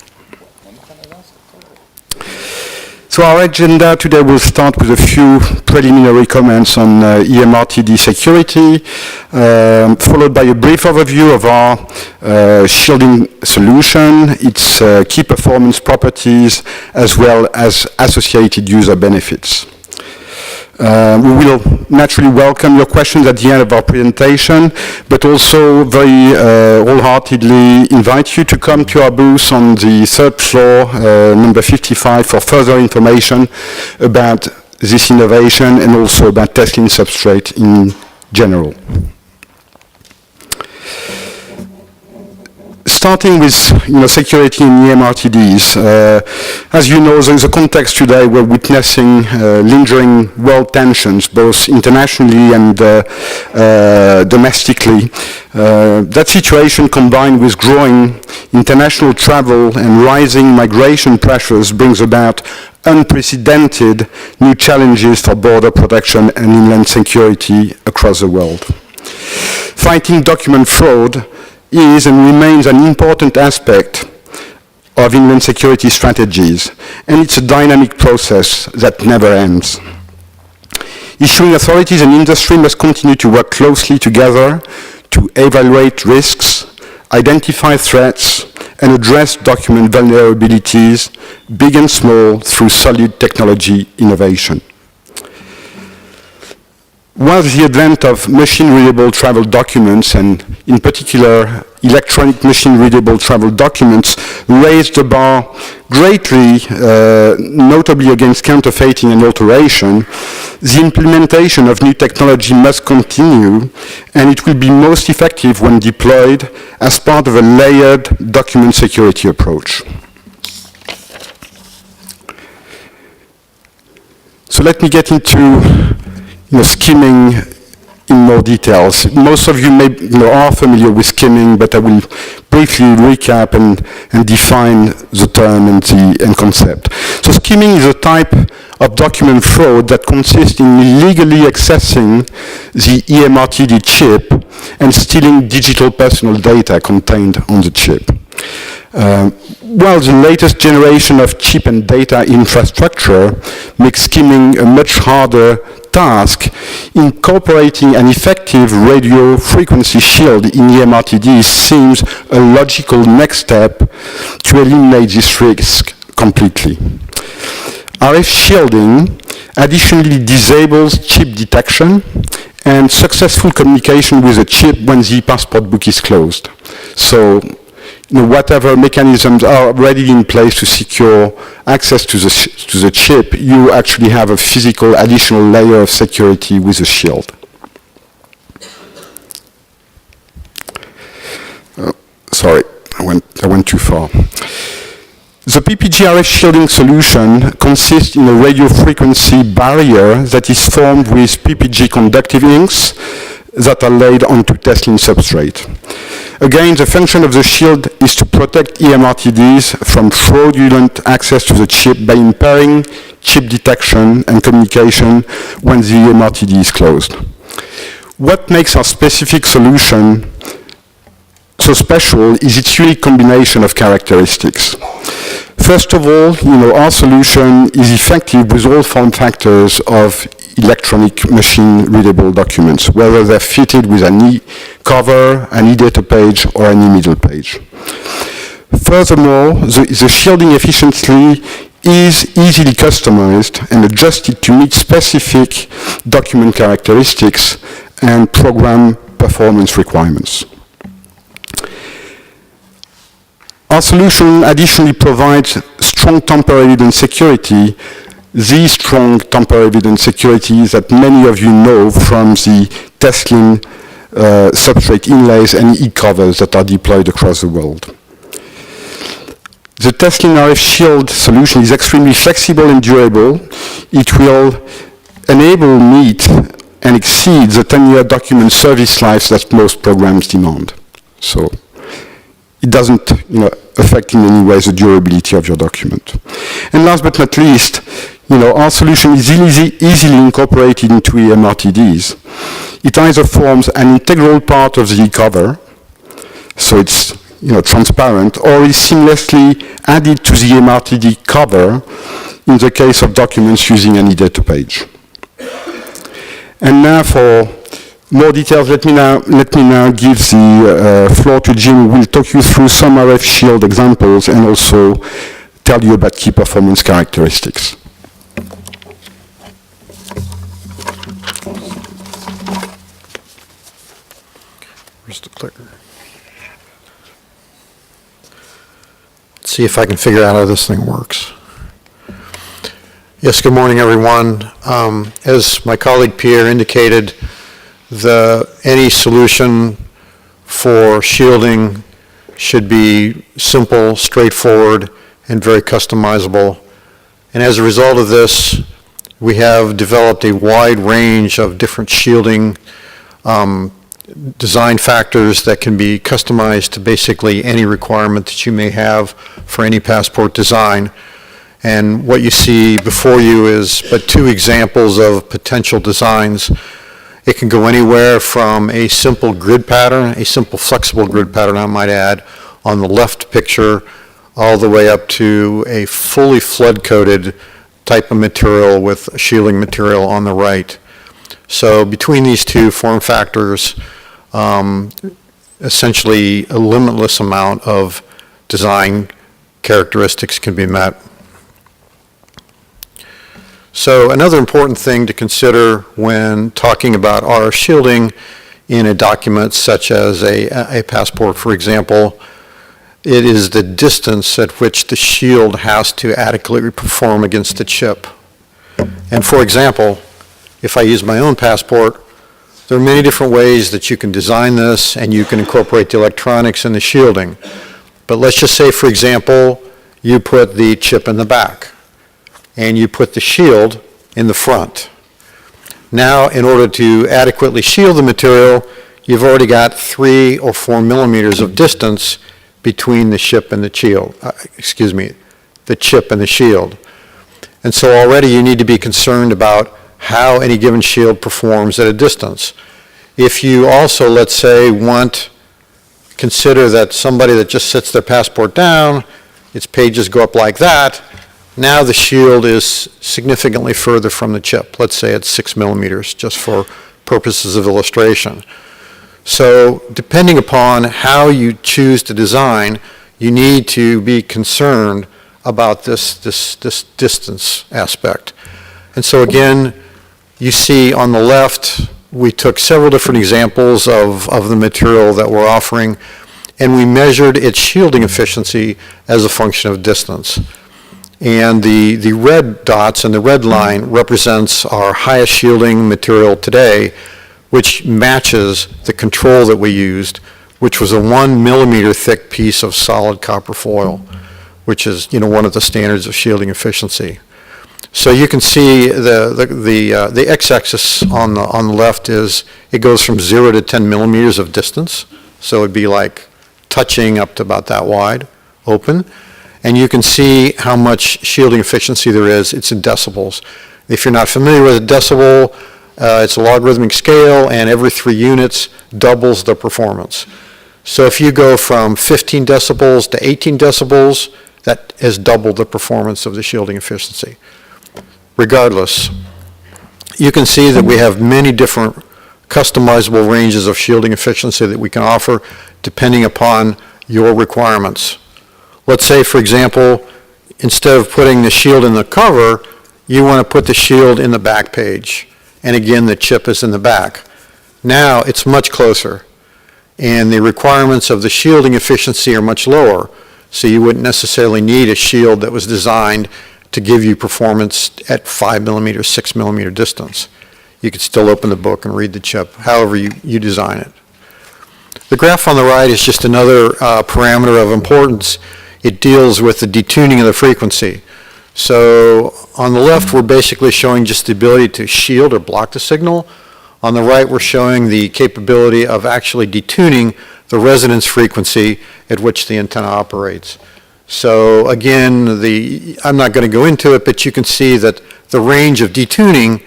So our agenda today will start with a few preliminary comments on EMRTD security, followed by a brief overview of our shielding solution, its key performance properties, as well as associated user benefits. We will naturally welcome your questions at the end of our presentation, but also very wholeheartedly invite you to come to our booth on the third floor, number 55, for further information about this innovation and also about Teslin substrate in general. Starting with security in EMRTDs, as you know, in the context today, we're witnessing lingering world tensions, both internationally and domestically. That situation, combined with growing international travel and rising migration pressures, brings about unprecedented new challenges for border protection and inland security across the world. Fighting document fraud is and remains an important aspect of inland security strategies, and it's a dynamic process that never ends. Issuing authorities and industry must continue to work closely together to evaluate risks, identify threats, and address document vulnerabilities, big and small, through solid technology innovation. With the advent of machine-readable travel documents, and in particular electronic machine-readable travel documents, raised the bar greatly, notably against counterfeiting and alteration, the implementation of new technology must continue, and it will be most effective when deployed as part of a layered document security approach. So let me get into skimming in more details. Most of you are familiar with skimming, but I will briefly recap and define the term and concept. So skimming is a type of document fraud that consists in illegally accessing the EMRTD chip and stealing digital personal data contained on the chip. While the latest generation of chip and data infrastructure makes skimming a much harder task, incorporating an effective radio frequency shield in EMRTD seems a logical next step to eliminate this risk completely. RF shielding additionally disables chip detection and successful communication with the chip when the passport book is closed. So, whatever mechanisms are already in place to secure access to the chip, you actually have a physical additional layer of security with a shield. Sorry, I went too far. The PPG RF shielding solution consists in a radio frequency barrier that is formed with PPG conductive inks that are laid onto Teslin substrate. Again, the function of the shield is to protect EMRTDs from fraudulent access to the chip by impairing chip detection and communication when the EMRTD is closed. What makes our specific solution so special is its unique combination of characteristics. First of all, our solution is effective with all form factors of electronic machine-readable documents, whether they're fitted with an e-cover, an e-data page, or an e-middle page. Furthermore, the shielding efficiency is easily customized and adjusted to meet specific document characteristics and program performance requirements. Our solution additionally provides strong tamper evidence security, the strong tamper evidence security that many of you know from the Teslin substrate inlays and e-covers that are deployed across the world. The Teslin RF Shield solution is extremely flexible and durable. It will enable meet and exceed the 10-year document service lives that most programs demand. So it doesn't affect in any way the durability of your document. And last but not least, our solution is easily incorporated into EMRTDs. It either forms an integral part of the e-cover, so it's transparent, or is seamlessly added to the EMRTD cover in the case of documents using any data page. And now for more details, let me now give the floor to Jim, who will talk you through some RF Shield examples and also tell you about key performance characteristics. Where's the clicker? Let's see if I can figure out how this thing works. Yes, good morning, everyone. As my colleague Pierre indicated, any solution for shielding should be simple, straightforward, and very customizable. And as a result of this, we have developed a wide range of different shielding design factors that can be customized to basically any requirement that you may have for any passport design. And what you see before you is but two examples of potential designs. It can go anywhere from a simple grid pattern, a simple flexible grid pattern, I might add, on the left picture, all the way up to a fully flood-coated type of material with shielding material on the right. So between these two form factors, essentially a limitless amount of design characteristics can be met. So another important thing to consider when talking about RF shielding in a document such as a passport, for example, it is the distance at which the shield has to adequately perform against the chip. And for example, if I use my own passport, there are many different ways that you can design this and you can incorporate the electronics and the shielding. But let's just say, for example, you put the chip in the back and you put the shield in the front. Now, in order to adequately shield the material, you've already got 3 or 4 millimeters of distance between the chip and the shield, the chip and the shield. And so already you need to be concerned about how any given shield performs at a distance. If you also, let's say, consider that somebody that just sets their passport down, its pages go up like that, now the shield is significantly further from the chip. Let's say it's 6 millimeters, just for purposes of illustration. So depending upon how you choose to design, you need to be concerned about this distance aspect. And so again, you see on the left, we took several different examples of the material that we're offering, and we measured its shielding efficiency as a function of distance. And the red dots and the red line represents our highest shielding material today, which matches the control that we used, which was a 1 millimeter thick piece of solid copper foil, which is one of the standards of shielding efficiency. So you can see the x-axis on the left is, it goes from 0 to 10 millimeters of distance. So it'd be like touching up to about that wide, open. And you can see how much shielding efficiency there is. It's in decibels. If you're not familiar with a decibel, it's a logarithmic scale, and every 3 units doubles the performance. So if you go from 15 decibels to 18 decibels, that has doubled the performance of the shielding efficiency. Regardless, you can see that we have many different customizable ranges of shielding efficiency that we can offer depending upon your requirements. Let's say, for example, instead of putting the shield in the cover, you want to put the shield in the back page. And again, the chip is in the back. Now it's much closer, and the requirements of the shielding efficiency are much lower, so you wouldn't necessarily need a shield that was designed to give you performance at 5 millimeter, 6 millimeter distance. You could still open the book and read the chip, however you design it. The graph on the right is just another parameter of importance. It deals with the detuning of the frequency. So on the left, we're basically showing just the ability to shield or block the signal. On the right, we're showing the capability of actually detuning the resonance frequency at which the antenna operates. So again, I'm not going to go into it, but you can see that the range of detuning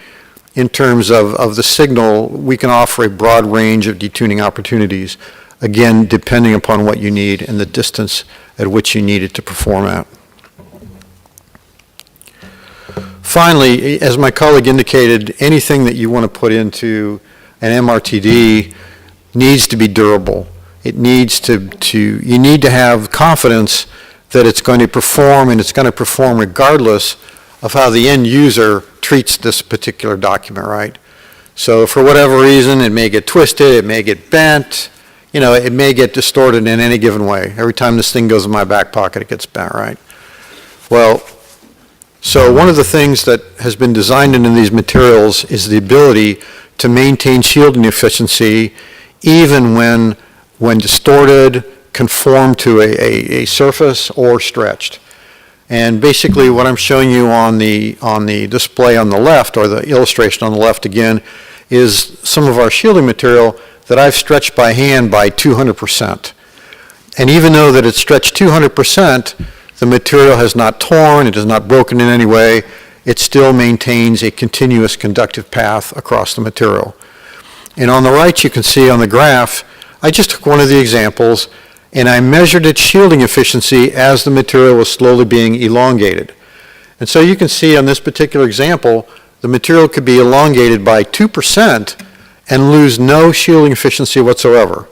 in terms of the signal, we can offer a broad range of detuning opportunities, again, depending upon what you need and the distance at which you need it to perform at. Finally, as my colleague indicated, anything that you want to put into an MRTD needs to be durable. It needs you need to have confidence that it's going to perform, and it's going to perform regardless of how the end user treats this particular document, right? So for whatever reason, it may get twisted, it may get bent, it may get distorted in any given way. Every time this thing goes in my back pocket, it gets bent, right? Well, so one of the things that has been designed into these materials is the ability to maintain shielding efficiency even when distorted, conformed to a surface, or stretched. And basically what I'm showing you on the display on the left, or the illustration on the left again, is some of our shielding material that I've stretched by hand by 200%. And even though that it's stretched 200%, the material has not torn, it is not broken in any way, it still maintains a continuous conductive path across the material. And on the right, you can see on the graph, I just took one of the examples, and I measured its shielding efficiency as the material was slowly being elongated. And so you can see on this particular example, the material could be elongated by 2% and lose no shielding efficiency whatsoever.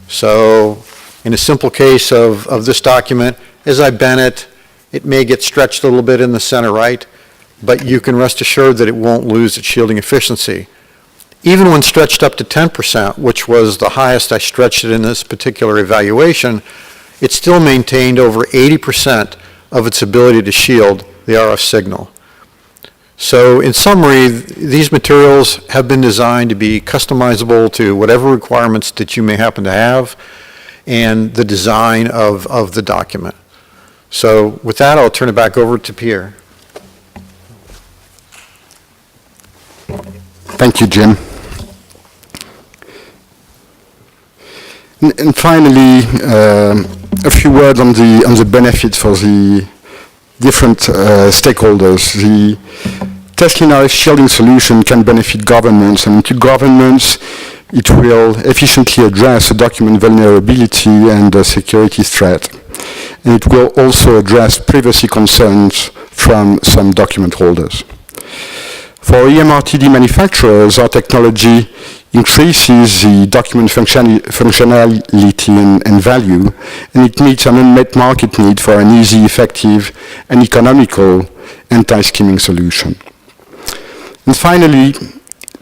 So in a simple case of this document, as I bend it, it may get stretched a little bit in the center right, but you can rest assured that it won't lose its shielding efficiency. Even when stretched up to 10%, which was the highest I stretched it in this particular evaluation, it still maintained over 80% of its ability to shield the RF signal. So in summary, these materials have been designed to be customizable to whatever requirements that you may happen to have and the design of the document. So with that, I'll turn it back over to Pierre. Thank you, Jim. And finally, a few words on the benefits for the different stakeholders. The Teslin RF shielding solution can benefit governments, and to governments, it will efficiently address the document vulnerability and the security threat. And it will also address privacy concerns from some document holders. For EMRTD manufacturers, our technology increases the document functionality and value, and it meets an unmet market need for an easy, effective, and economical anti-skimming solution. And finally,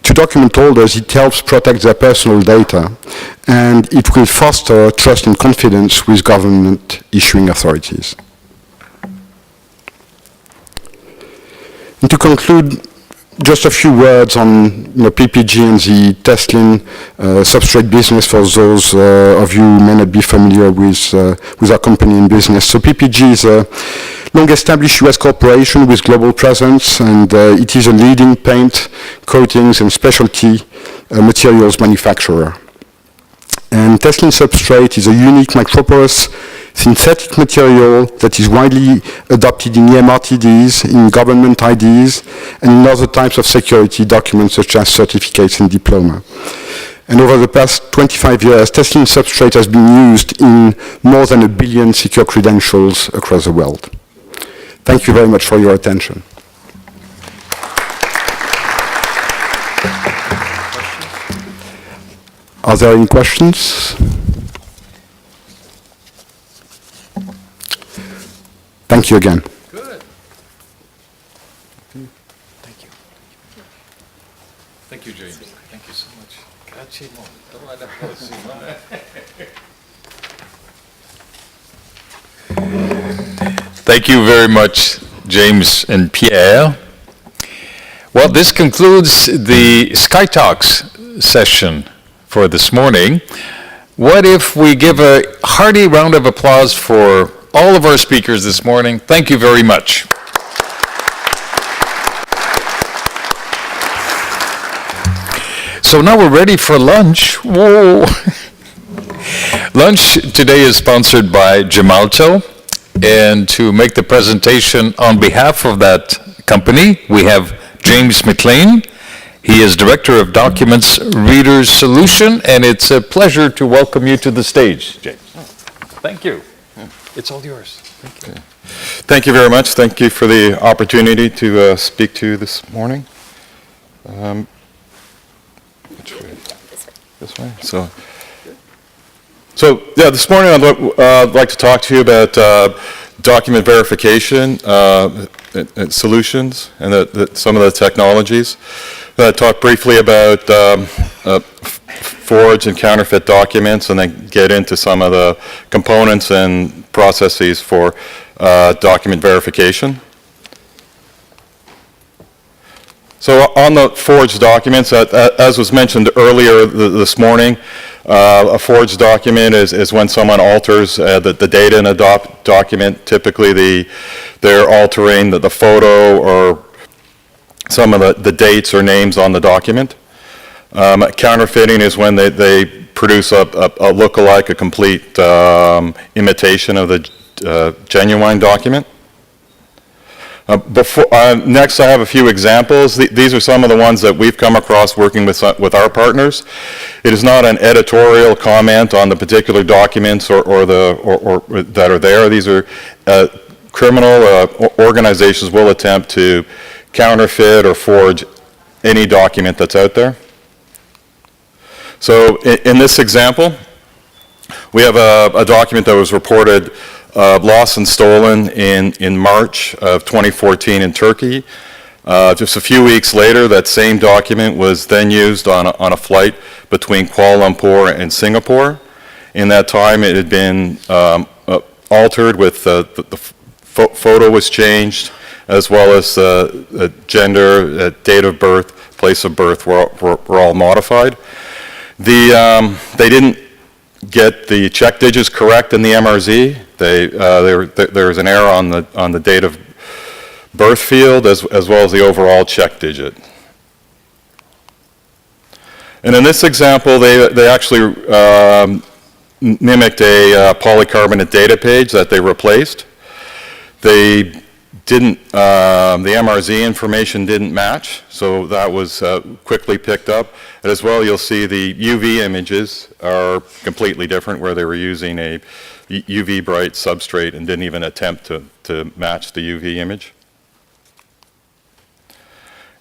to document holders, it helps protect their personal data, and it will foster trust and confidence with government issuing authorities. And to conclude, just a few words on PPG and the Teslin substrate business for those of you who may not be familiar with our company and business. So PPG is a long-established US corporation with global presence, and it is a leading paint, coatings, and specialty materials manufacturer. And Teslin substrate is a unique microporous synthetic material that is widely adopted in EMRTDs, in government IDs, and in other types of security documents such as certificates and diploma. And over the past 25 years, Teslin substrate has been used in more than 1 billion secure credentials across the world. Thank you very much for your attention. Are there any questions? Thank you again. Good. Thank you. Thank you, James. Thank you so much. Grazie. Thank you very much, James and Pierre. Well, this concludes the Skytalks session for this morning. What if we give a hearty round of applause for all of our speakers this morning? Thank you very much. So now we're ready for lunch. Whoa. Lunch today is sponsored by Gemalto, and to make the presentation on behalf of that company, we have James McLean. He is Director of Documents Readers Solution, and it's a pleasure to welcome you to the stage, James. Thank you. It's all yours. Thank you. Thank you very much. Thank you for the opportunity to speak to you this morning. Which way? This way. So yeah, this morning I'd like to talk to you about document verification and solutions and some of the technologies. Talk briefly about forged and counterfeit documents, and then get into some of the components and processes for document verification. So on the forged documents, as was mentioned earlier this morning, a forged document is when someone alters the data in a document. Typically, they're altering the photo or some of the dates or names on the document. Counterfeiting is when they produce a look-alike, a complete imitation of the genuine document. Next, I have a few examples. These are some of the ones that we've come across working with our partners. It is not an editorial comment on the particular documents or that are there. These are criminal organizations will attempt to counterfeit or forge any document that's out there. So in this example, we have a document that was reported lost and stolen in March of 2014 in Turkey. Just a few weeks later, that same document was then used on a flight between Kuala Lumpur and Singapore. In that time, it had been altered with the photo was changed, as well as gender, date of birth, place of birth were all modified. They didn't get the check digits correct in the MRZ. There was an error on the date of birth field as well as the overall check digit. And in this example, they actually mimicked a polycarbonate data page that they replaced. They didn't, the MRZ information didn't match, so that was quickly picked up. And as well, you'll see the UV images are completely different, where they were using a UV bright substrate and didn't even attempt to match the UV image.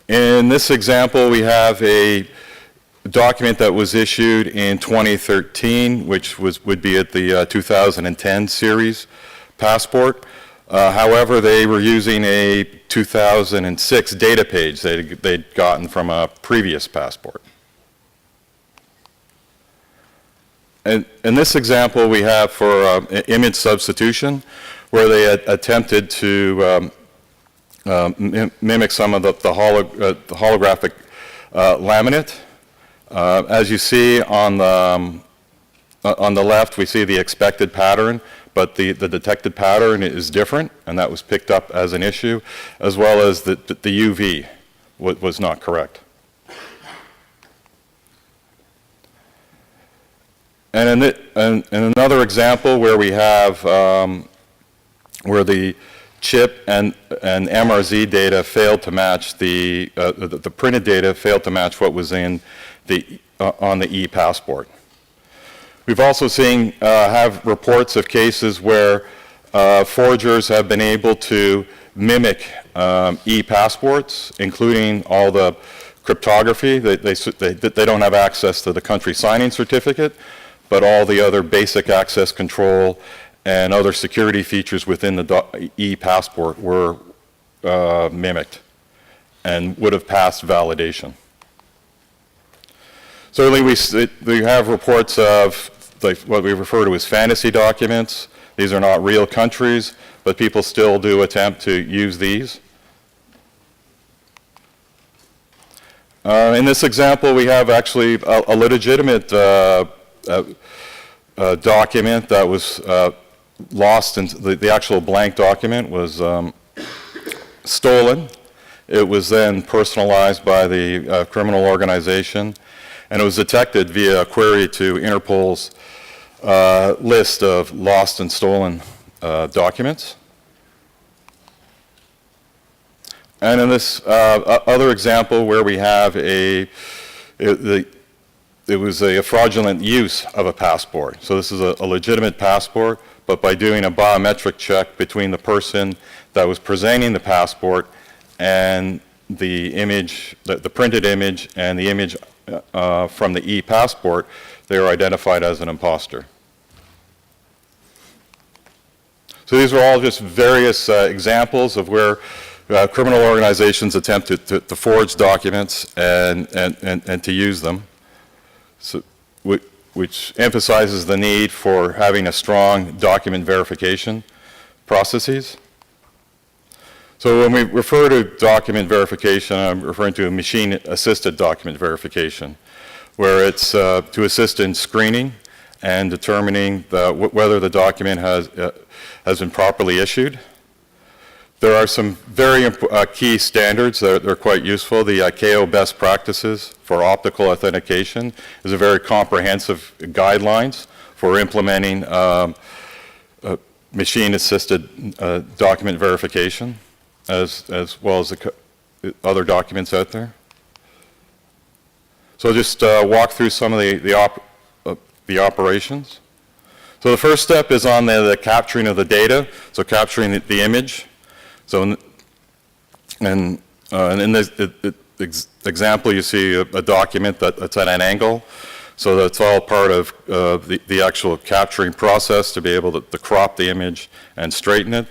In this example, we have a document that was issued in 2013, which would be at the 2010 series passport. However, they were using a 2006 data page they'd gotten from a previous passport. And in this example, we have for image substitution, where they had attempted to mimic some of the holographic laminate. As you see on the left, we see the expected pattern, but the detected pattern is different, and that was picked up as an issue, as well as the UV was not correct. And in another example where we have where the chip and MRZ data failed to match the printed data failed to match what was in on the e-passport. We've also seen have reports of cases where forgers have been able to mimic e-passports, including all the cryptography. They don't have access to the country signing certificate, but all the other basic access control and other security features within the e-passport were mimicked and would have passed validation. Certainly we have reports of what we refer to as fantasy documents These are not real countries, but people still do attempt to use these. In this example, we have actually a legitimate document that was lost, and the actual blank document was stolen. It was then personalized by the criminal organization, and it was detected via a query to Interpol's list of lost and stolen documents. And in this other example where we have it was a fraudulent use of a passport. So this is a legitimate passport, but by doing a biometric check between the person that was presenting the passport and the image, the printed image, and the image from the e-passport, they were identified as an imposter. So these are all just various examples of where criminal organizations attempt to forge documents and to use them, so, which emphasizes the need for having a strong document verification processes. So when we refer to document verification, I'm referring to machine-assisted document verification, where it's to assist in screening and determining whether the document has been properly issued. There are some very key standards that are quite useful. The ICAO best practices for optical authentication is a very comprehensive guidelines for implementing machine-assisted document verification, as well as the other documents out there. So I'll just walk through some of the operations. So the first step is on the capturing of the data, so capturing the image. So in this example, you see a document that's at an angle. So that's all part of the actual capturing process to be able to crop the image and straighten it.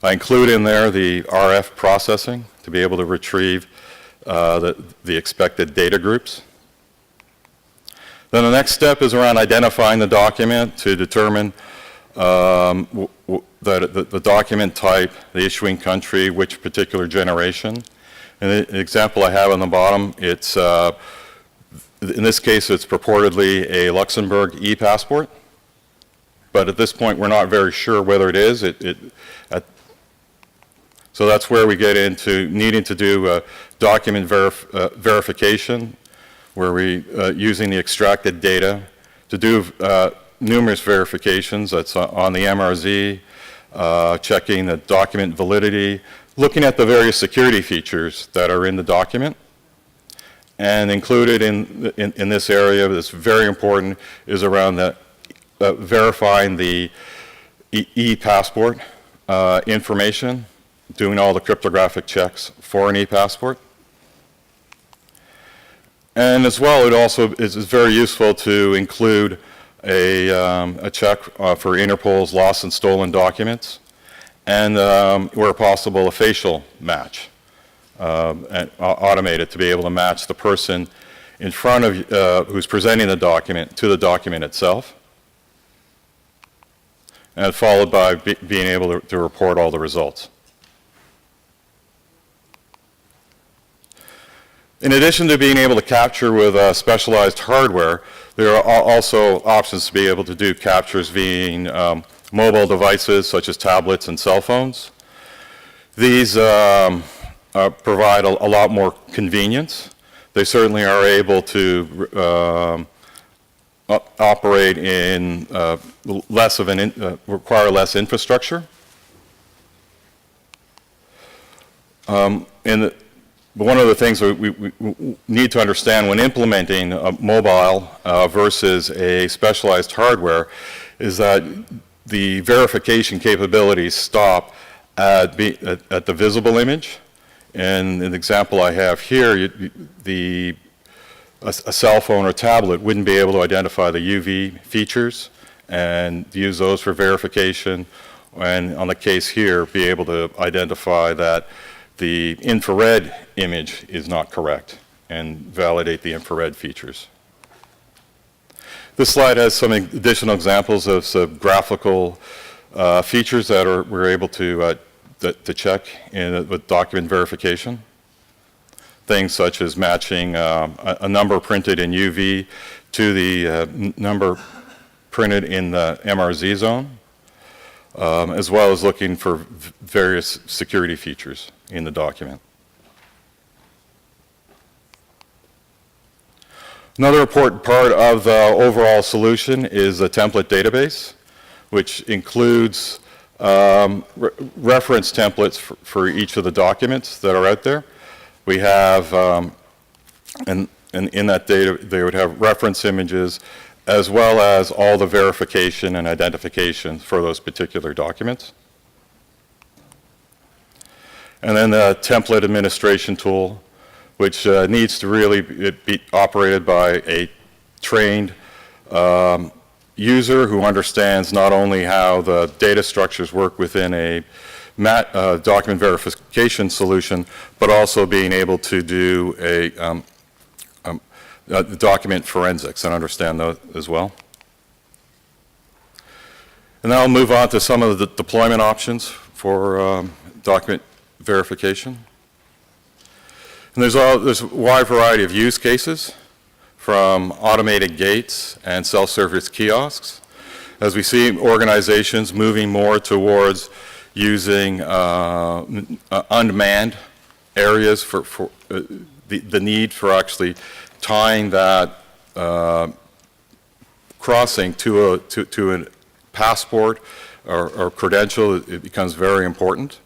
I include in there the RF processing to be able to retrieve the expected data groups. Then the next step is around identifying the document to determine the document type, the issuing country, which particular generation. And the example I have on the bottom, it's, in this case, it's purportedly a Luxembourg e-passport. But at this point, we're not very sure whether it is. So that's where we get into needing to do document verification, where we using the extracted data to do numerous verifications. That's on the MRZ, checking the document validity, looking at the various security features that are in the document. And included in this area that's very important is around verifying the e-passport information, doing all the cryptographic checks for an e-passport. And as well, it also is very useful to include a check for Interpol's lost and stolen documents, and where possible, a facial match, and automated to be able to match the person in front of who's presenting the document to the document itself, and followed by being able to report all the results. In addition to being able to capture with specialized hardware, there are also options to be able to do captures via mobile devices such as tablets and cell phones. These provide a lot more convenience. They certainly are able to operate in require less infrastructure. But one of the things we need to understand when implementing a mobile versus a specialized hardware is that the verification capabilities stop at the visible image. And an example I have here, a cell phone or tablet wouldn't be able to identify the UV features and use those for verification. And on the case here, be able to identify that the infrared image is not correct and validate the infrared features. This slide has some additional examples of some graphical features that we're able to check with document verification. Things such as matching a number printed in UV to the number printed in the MRZ zone, as well as looking for various security features in the document. Another important part of the overall solution is the template database, which includes reference templates for each of the documents that are out there. We have, and in that data, they would have reference images as well as all the verification and identification for those particular documents. And then the template administration tool, which needs to really be operated by a trained user who understands not only how the data structures work within a document verification solution, but also being able to do a document forensics and understand those as well. And then I'll move on to some of the deployment options for document verification. And there's a wide variety of use cases, from automated gates and self-service kiosks, as we see organizations moving more towards using unmanned areas for the need for actually tying that crossing to a passport or credential. It becomes very important.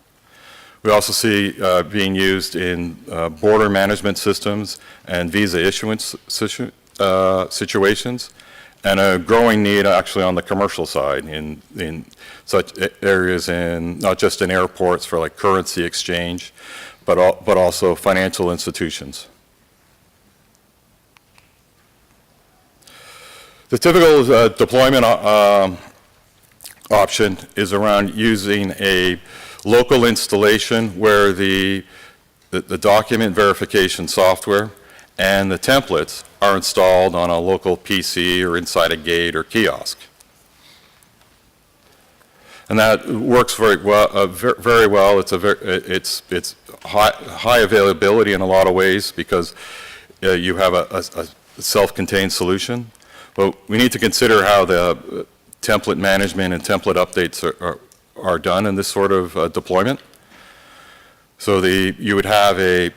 We also see being used in border management systems and visa issuance situations, and a growing need actually on the commercial side in such areas, in not just in airports for like currency exchange, but also financial institutions. The typical deployment option is around using a local installation where the document verification software and the templates are installed on a local PC or inside a gate or kiosk. And that works very well. It's high availability in a lot of ways because you have a self-contained solution. But we need to consider how the template management and template updates are done in this sort of deployment. So you would have a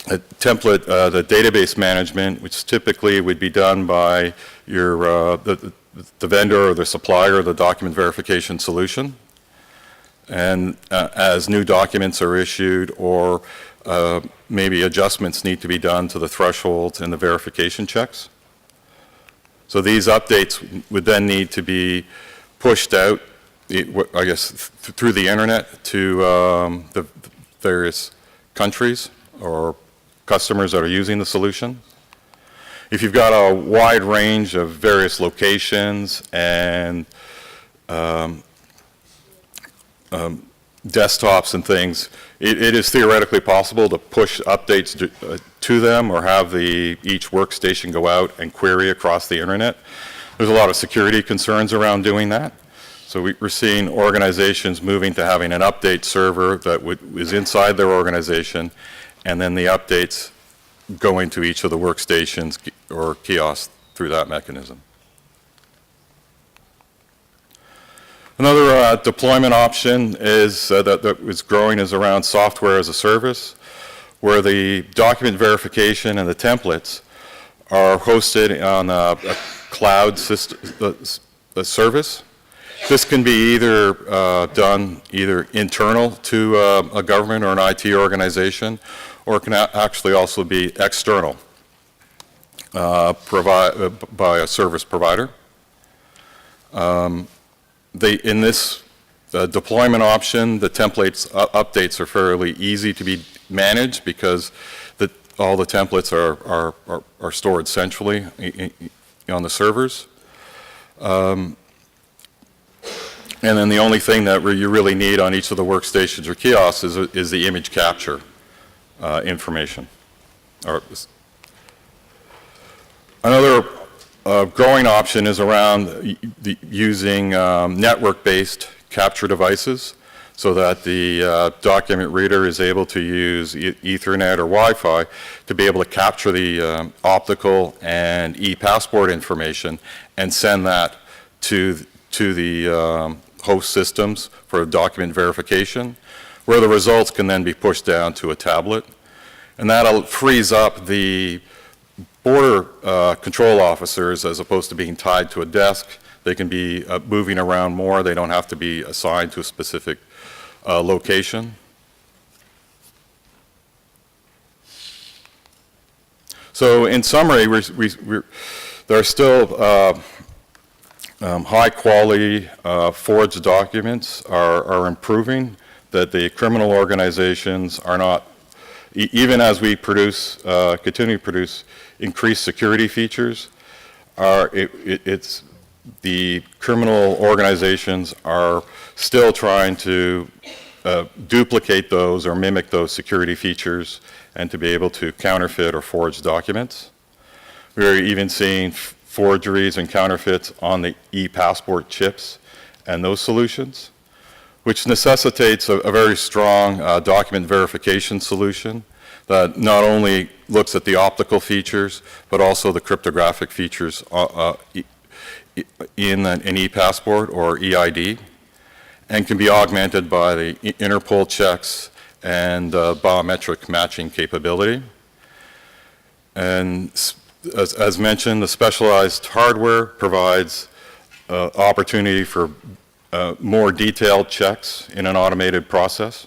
template, the database management, which typically would be done by your the vendor or the supplier of the document verification solution. And as new documents are issued, or maybe adjustments need to be done to the thresholds and the verification checks. So these updates would then need to be pushed out, I guess, through the internet to the various countries or customers that are using the solution. If you've got a wide range of various locations and desktops and things, it is theoretically possible to push updates to them or have each workstation go out and query across the internet. There's a lot of security concerns around doing that. So we're seeing organizations moving to having an update server that is inside their organization, and then the updates going to each of the workstations or kiosks through that mechanism. Another deployment option is that is growing is around software as a service, where the document verification and the templates are hosted on a cloud system, service. This can be either done either internal to a government or an IT organization, or it can actually also be external, by a service provider. In this deployment option, the templates updates are fairly easy to be managed because all the templates are stored centrally on the servers. And then the only thing that you really need on each of the workstations or kiosks is the image capture information. Another growing option is around using network-based capture devices so that the document reader is able to use Ethernet or Wi-Fi to be able to capture the optical and e-passport information and send that to the host systems for document verification, where the results can then be pushed down to a tablet. And that frees up the border control officers, as opposed to being tied to a desk. They can be moving around more. They don't have to be assigned to a specific location. So in summary, there are still high quality forged documents are improving, that the criminal organizations are not, even as we produce, continue to produce increased security features, the criminal organizations are still trying to duplicate those or mimic those security features and to be able to counterfeit or forge documents. We're even seeing forgeries and counterfeits on the e-passport chips and those solutions, which necessitates a very strong document verification solution that not only looks at the optical features, but also the cryptographic features in an e-passport or EID, and can be augmented by the Interpol checks and biometric matching capability. And as mentioned, the specialized hardware provides opportunity for more detailed checks in an automated process.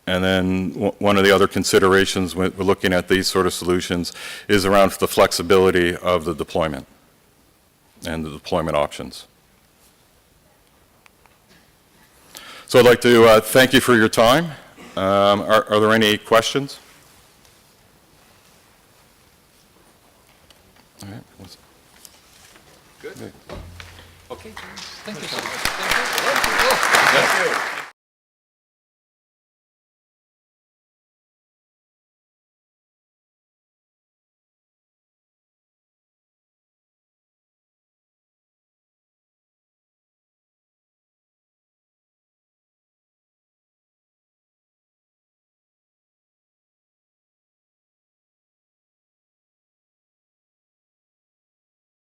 And then one of the other considerations when we're looking at these sort of solutions is around the flexibility of the deployment and the deployment options. So I'd like to thank you for your time. Are there any questions? All right. Good. Okay. Thank you so much. Thank you.